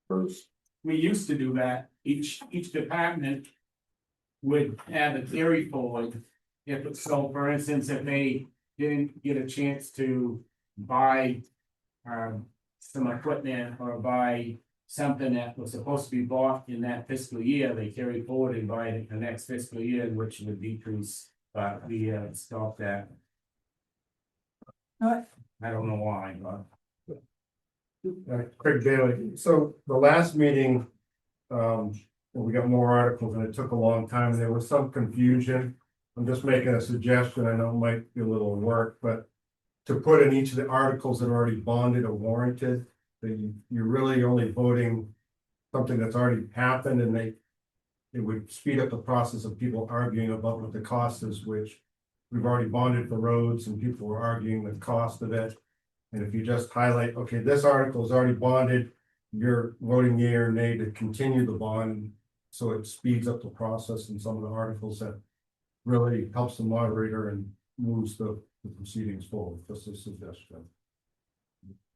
Bruce?
We used to do that, each department would have a theory forward. If it's so, for instance, if they didn't get a chance to buy some equipment or buy something that was supposed to be bought in that fiscal year, they carry forward and buy it in the next fiscal year, which would decrease, but we stopped that.
Alright.
I don't know why, but.
Craig Bailey, so the last meeting, we got more articles and it took a long time and there was some confusion. I'm just making a suggestion, I know it might be a little work, but to put in each of the articles that are already bonded or warranted, that you're really only voting something that's already happened and it would speed up the process of people arguing about what the cost is, which we've already bonded for roads and people were arguing the cost of it. And if you just highlight, okay, this article is already bonded, you're voting yea or nay to continue the bond. So it speeds up the process and some of the articles that really helps the moderator and moves the proceedings forward, just a suggestion.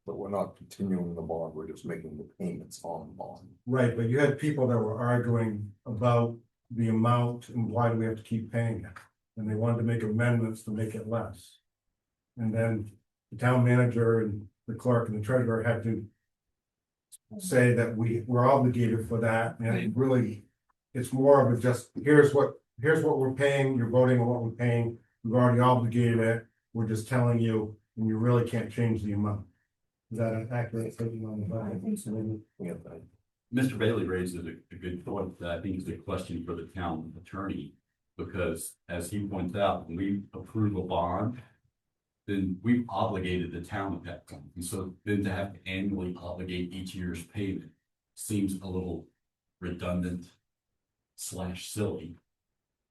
But we're not continuing the bond, we're just making the payments on the bond.
Right, but you had people that were arguing about the amount and why do we have to keep paying it? And they wanted to make amendments to make it less. And then the town manager and the clerk and the treasurer had to say that we're obligated for that, and it really, it's more of a just, here's what we're paying, you're voting on what we're paying, we've already obligated it, we're just telling you, and you really can't change the amount. Is that an accurate statement on the budget?
I think so.
Yeah,
Mr. Bailey raises a good point that I think is a question for the town attorney. Because as he points out, when we approve a bond, then we've obligated the town at that point. And so then to have to annually obligate each year's payment seems a little redundant / silly.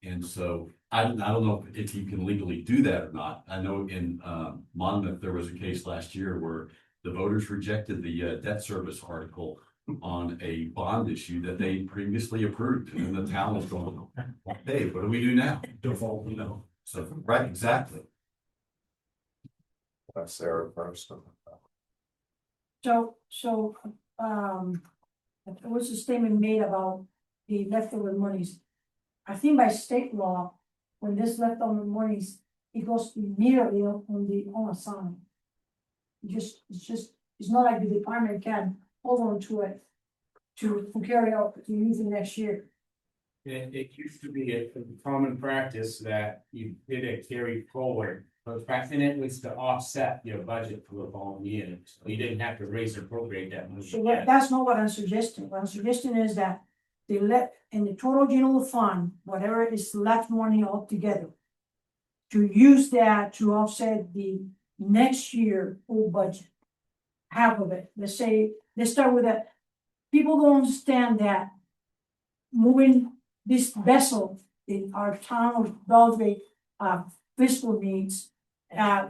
And so I don't know if you can legally do that or not. I know in Monmouth, there was a case last year where the voters rejected the debt service article on a bond issue that they previously approved. And then the town was going, hey, what do we do now? Default, you know. So, right, exactly.
That's Sarah first.
So, there was a statement made about the leftover monies. I think by state law, when this leftover monies, it goes immediately on the unassigned. It's not like the department can hold on to it to carry out, to use it next year.
It used to be a common practice that you did it carry forward, but back then it was to offset your budget for the following year. So you didn't have to raise or appropriate that money.
So that's not what I'm suggesting. What I'm suggesting is that they let, in the total general fund, whatever is left money altogether, to use that to offset the next year full budget. Half of it, let's start with that. People don't understand that moving this vessel in our town of Belgrade fiscal needs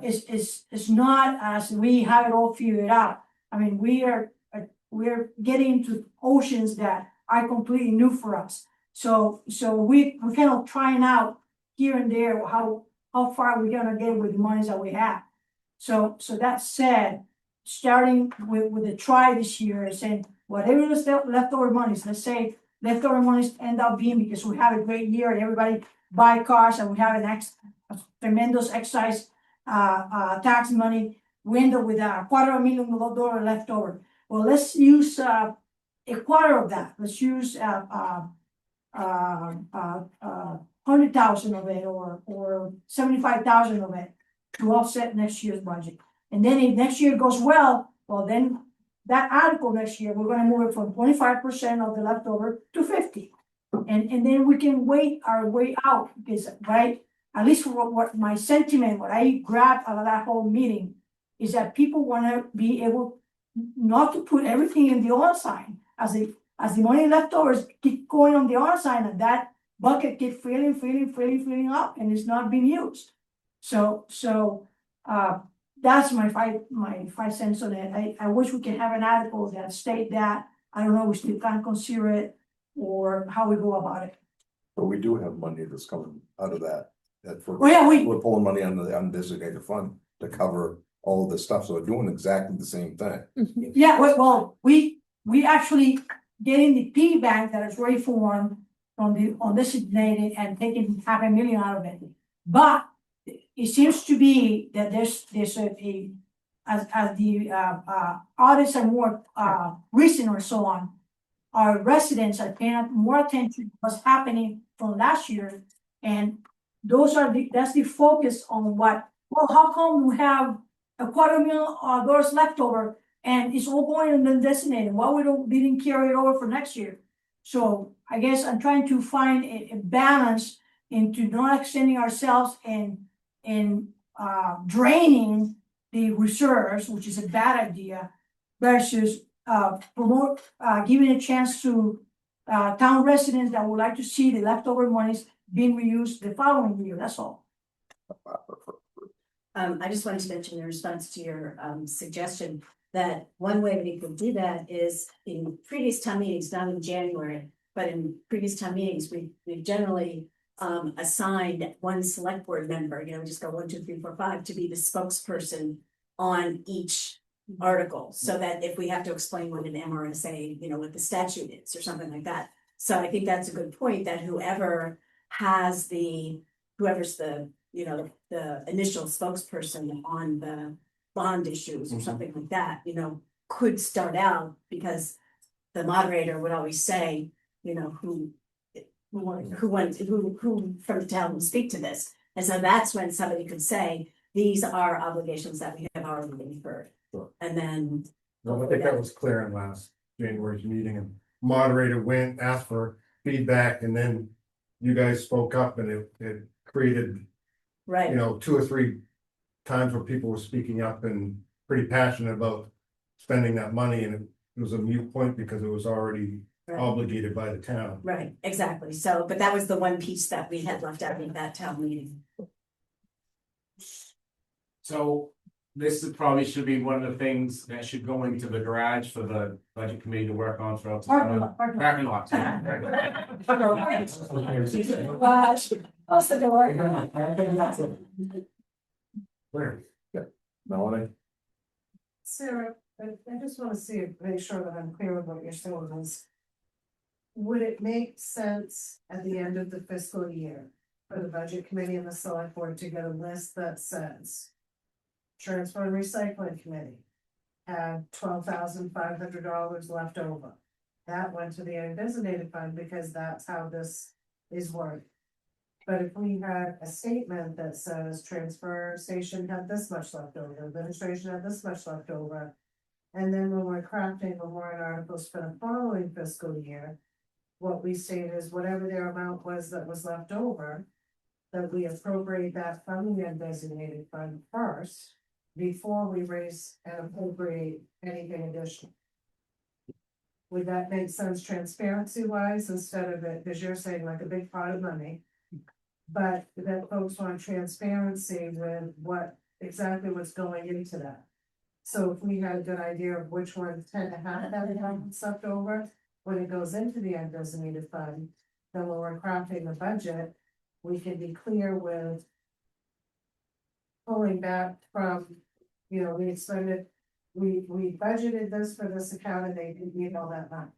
is not as we have it all figured out. I mean, we're getting into oceans that are completely new for us. So we kind of trying out here and there how far we're gonna get with the monies that we have. So that said, starting with the try this year and saying whatever is leftover monies, let's say leftover monies end up being because we have a great year and everybody buy cars and we have a tremendous excise tax money, we end up with $250,000 left over. Well, let's use a quarter of that. Let's use 100,000 of it or 75,000 of it to offset next year's budget. And then if next year goes well, then that article next year, we're gonna move it from 25% of the leftover to 50. And then we can wait our way out, because, right, at least for what my sentiment, what I grabbed out of that whole meeting is that people wanna be able not to put everything in the unassigned as the money leftovers keep going on the unassigned, and that bucket keep filling up and it's not being used. So that's my 5 cents on it. I wish we could have an article that state that. I don't know, we still can't consider it or how we go about it.
But we do have money that's coming out of that.
Oh, yeah,
we're pulling money on the undesignated fund to cover all of this stuff, so we're doing exactly the same thing.
Yeah, well, we actually getting the piggy bank that is already formed from the undesignated and taking $500,000 out of it. But it seems to be that there's as the audits are more recent or so on, our residents are paying more attention to what's happening from last year, and that's the focus on what. Well, how come we have $250,000 left over and it's all going in the designated? Why we didn't carry it over for next year? So I guess I'm trying to find a balance into not extending ourselves and draining the reserves, which is a bad idea, versus promote giving a chance to town residents that would like to see the leftover monies being reused the following year. That's all.
I just wanted to mention in response to your suggestion that one way we could do that is in previous town meetings, not in January, but in previous town meetings, we've generally assigned one select board member, just go 1, 2, 3, 4, 5 to be the spokesperson on each article, so that if we have to explain what an MRSA, what the statute is or something like that. So I think that's a good point, that whoever's the, the initial spokesperson on the bond issues or something like that, could start out, because the moderator would always say, who from the town will speak to this. And so that's when somebody could say, these are obligations that we have already incurred.
Sure.
And then.
No, I think that was clear in last January's meeting, and moderator went, asked for feedback, and then you guys spoke up, and it created,
Right.
2 or 3 times where people were speaking up and pretty passionate about spending that money, and it was a moot point because it was already obligated by the town.
Right, exactly. So, but that was the one piece that we had left out of that town meeting.
So this probably should be one of the things that should go into the garage for the budget committee to work on throughout the summer. Parking lot.
Also,
Where? Yeah, Melanie?
Sarah, I just wanna make sure that I'm clear with what you're saying is. Would it make sense at the end of the fiscal year for the budget committee and the select board to get a list that says. Transfer and recycling committee had $12,500 left over. That went to the undesignated fund because that's how this is worded. But if we had a statement that says transfer station had this much left over, administration had this much left over. And then when we're crafting the warrant articles for the following fiscal year. What we state is whatever their amount was that was left over. That we appropriate that from the undesignated fund first. Before we raise and appropriate anything additional. Would that make sense transparency wise, instead of it, because you're saying like a big pot of money? But that folks want transparency with exactly what's going into that. So if we had a good idea of which ones tend to have that amount left over, when it goes into the undesignated fund, then when we're crafting the budget, we can be clear with. Pulling back from, we expended, we budgeted this for this account and they didn't need all that money.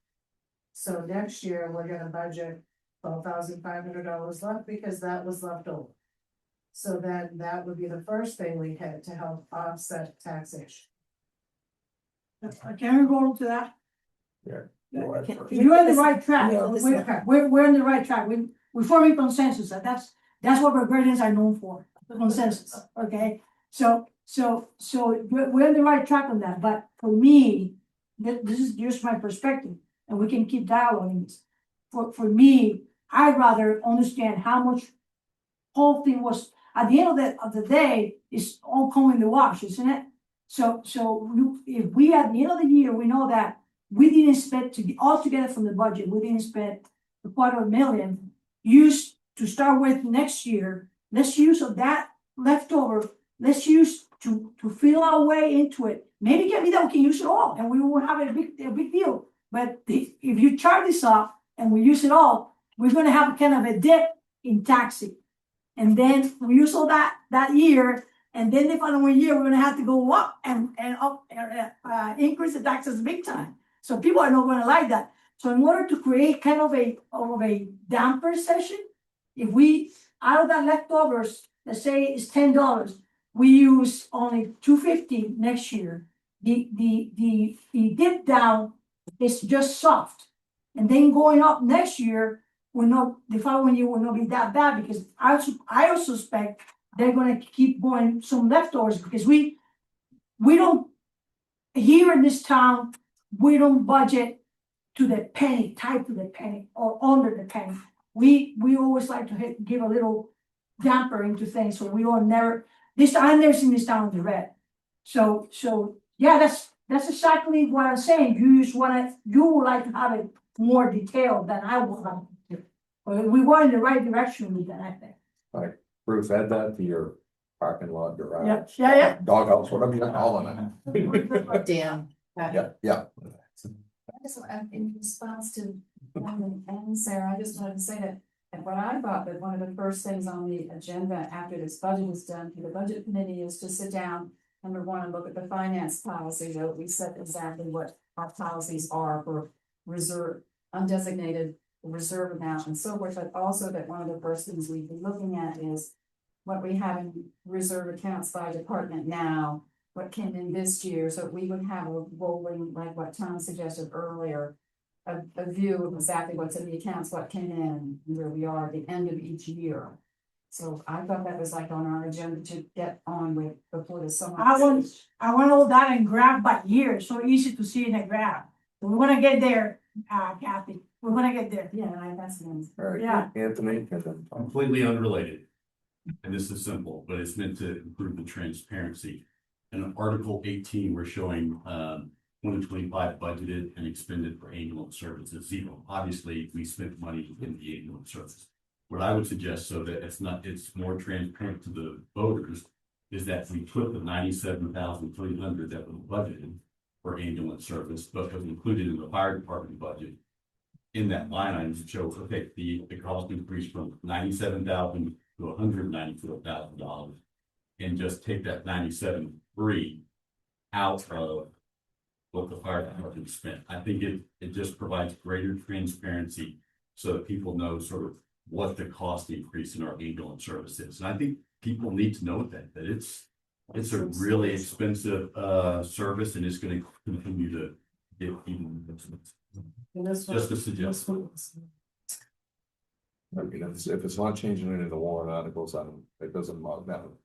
So next year, we're gonna budget $12,500 left because that was left over. So then that would be the first thing we hit to help offset taxation.
Can we go to that?
Yeah.
You're on the right track. We're on the right track. We're forming consensus. That's what Barbarians are known for, consensus, okay? So we're on the right track on that, but for me, this is just my perspective, and we can keep dialoguing this. For me, I'd rather understand how much whole thing was, at the end of the day, it's all coming in the wash, isn't it? So if we, at the end of the year, we know that we didn't spend altogether from the budget, we didn't spend $250,000 used to start with next year. Let's use of that leftover, let's use to fill our way into it. Maybe it can be that we can use it all and we won't have a big deal. But if you chart this off and we use it all, we're gonna have kind of a dip in taxing. And then we use all that year, and then the following year, we're gonna have to go up and increase the taxes big time. So people are not gonna like that. So in order to create kind of a damper session, if we, out of that leftovers, let's say it's $10, we use only $250 next year. The dip down is just soft. And then going up next year, the following year will not be that bad, because I also suspect they're gonna keep going some leftovers, because we don't, here in this town, we don't budget to the penny, tied to the penny or under the penny. We always like to give a little damper into things, so we will never, I've never seen this town in the red. So yeah, that's exactly what I'm saying. You would like to have it more detailed than I would like to. But we were in the right direction with that, I think.
Right, Bruce, add that to your parking lot garage.
Yeah.
Doghouse, whatever you're calling it.
Damn.
Yeah.
In response to and Sarah, I just wanted to say that what I thought that one of the first things on the agenda after this budget is done for the budget committee is to sit down
number one, look at the finance policy, that we said exactly what our policies are for reserve, undesignated reserve amount and so forth, but also that one of the first things we'd be looking at is what we have in reserve accounts by department now, what came in this year, so we would have a rolling, like what Tom suggested earlier, a view of exactly what's in the accounts, what came in, where we are at the end of each year. So I thought that was like on our agenda to get on with before the summer.
I want all that in graph by year, so easy to see in a graph. We're gonna get there, Kathy, we're gonna get there.
Yeah, that's nice.
All right,
Yeah.
Anthony, and then Tom.
Completely unrelated. And this is simple, but it's meant to improve the transparency. In Article 18, we're showing 2025 budgeted and expended for ambulance services zero. Obviously, we spent money in the ambulance service. What I would suggest, so that it's more transparent to the voters, is that we put the 97,300 that was budgeted for ambulance service, but was included in the fire department budget. In that line item, it shows, okay, the cost increased from 97,000 to $194,000, and just take that 97.3 out of what the fire department spent. I think it just provides greater transparency so that people know sort of what the cost increase in our ambulance service is. And I think people need to know that it's a really expensive service, and it's going to continue to get even more expensive. Just a suggestion.
I mean, if it's not changing any of the warrant articles, it doesn't log down.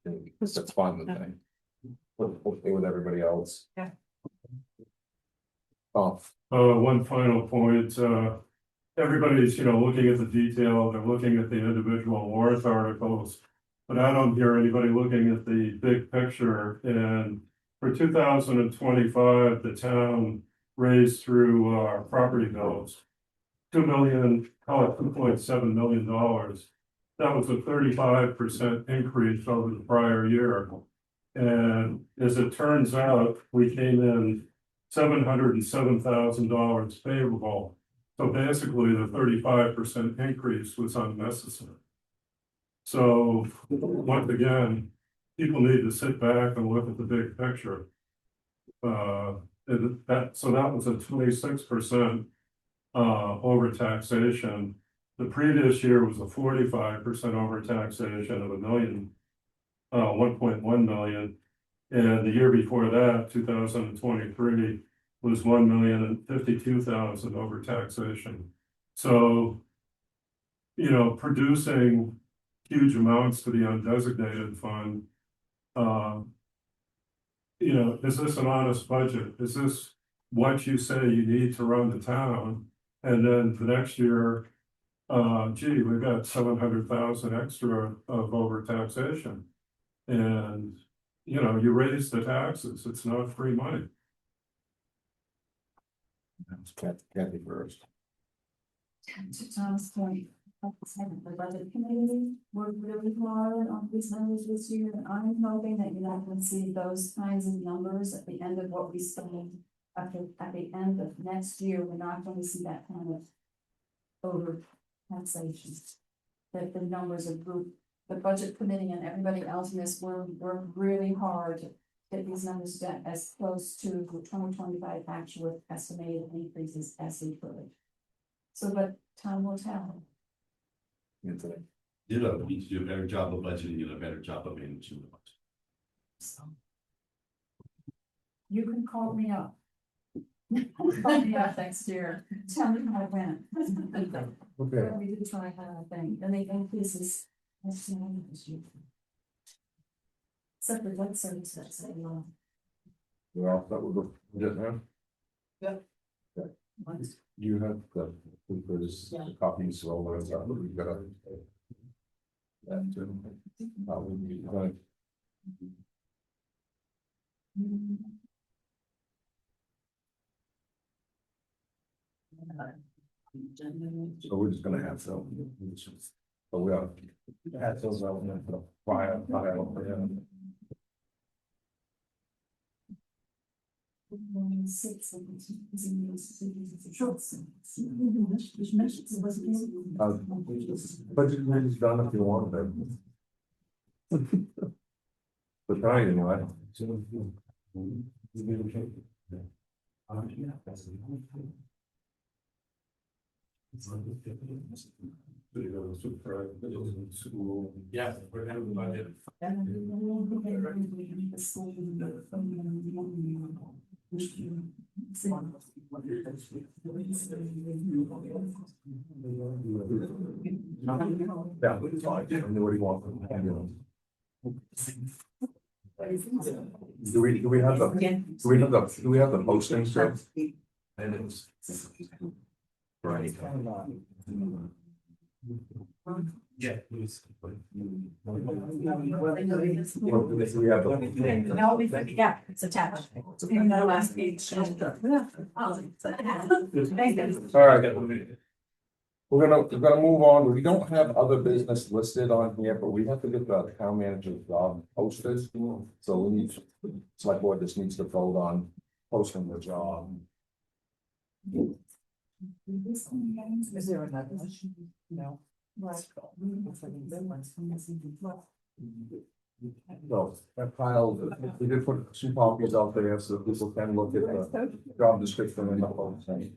I think that's fine with me. Hopefully with everybody else.
Yeah.
Oh,
One final point, everybody's, looking at the detail, they're looking at the individual warrant articles. But I don't hear anybody looking at the big picture, and for 2025, the town raised through our property bills $2.7 million. That was a 35% increase over the prior year. And as it turns out, we came in $707,000 favorable. So basically, the 35% increase was unnecessary. So once again, people need to sit back and look at the big picture. So that was a 26% over taxation. The previous year was a 45% over taxation of $1.1 million. And the year before that, 2023, was $1,052,000 over taxation. So, producing huge amounts to the undesignated fund, is this an honest budget? Is this what you say you need to run the town? And then the next year, we've got 700,000 extra of over taxation. And, you raise the taxes, it's not free money.
that's Kathy first.
To Tom's point, the budget committee worked really hard on these numbers this year, and I'm hoping that you're not going to see those kinds of numbers at the end of what we spend. At the end of next year, we're not going to see that kind of over taxation. That the numbers are grouped. The budget committee and everybody else in this room worked really hard to get these numbers down as close to the 2025 actual estimated increases as they could. So, but time will tell.
Anthony.
We need to do a better job of budgeting and a better job of managing the budget.
So you can call me up. Call me up next year. Tell me how it went.
Okay.
We did try that thing, and they increases. Except for what service that's a lot.
Well, that would just now.
Yeah.
Okay. You have there's copies of all those. We've got that too. Would be right. So we're just gonna have some. But we are. Add those elements of file. Budget is done if you want them. But tonight anyway.
Yeah, we're having the budget.
Yeah, it's fine. I knew what he wanted. Do we have the posting still? And it's. Right.
Yeah, please.
We have the.
No, yeah, it's attached. In the last page.
All right. We're gonna move on. We don't have other business listed on here, but we have to get the town manager's job posted. So we need, select board just needs to vote on posting the job.
Is there another? No.
So that pile, we did put some copies out there so people can look at the job description and the whole thing.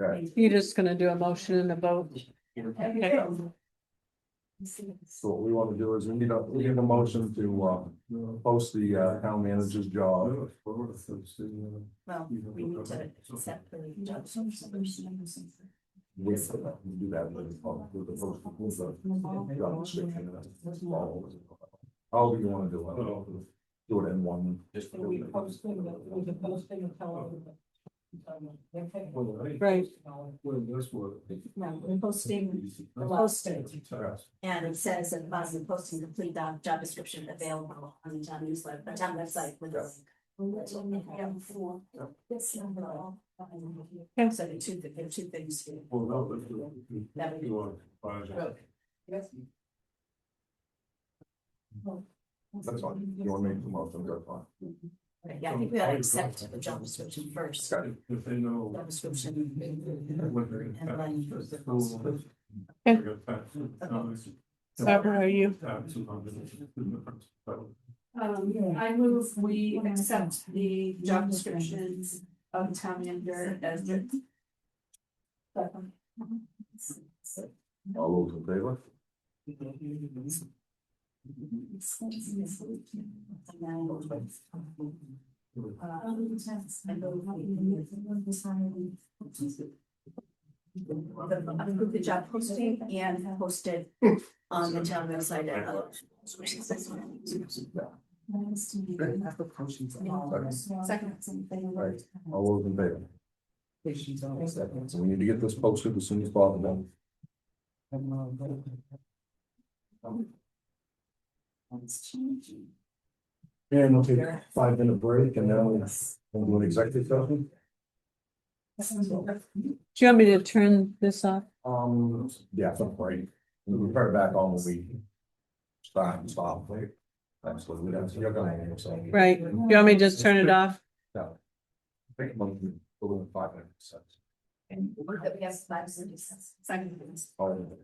Okay.
You're just gonna do a motion and a vote. Okay.
So what we want to do is we need a motion to post the town manager's job.
Well, we need to accept the job description.
We do that with the job description. However you want to do it. Do it in one. Just.
Right.
No, posting, and it says at the bottom, posting complete job description available on the town newsletter, the town website with a. So the two things. That
That's fine. You want to make the motion, that's fine.
Yeah, I think we gotta accept the job description first. Job description.
Barbara, are you?
I move we accept the job descriptions of town manager as written.
All those in favor?
Approve the job posting and posted on the town website.
Second.
Right. All those in favor? So we need to get this posted as soon as possible. And we'll take a 5-minute break and then we'll do an executive session.
Do you want me to turn this off?
Yeah, some break. We'll turn it back on when we stop. Absolutely. You're gonna, so.
Right. Do you want me to just turn it off?
No. I think we'll do 5 minutes.
And we have 5 minutes.
Oh.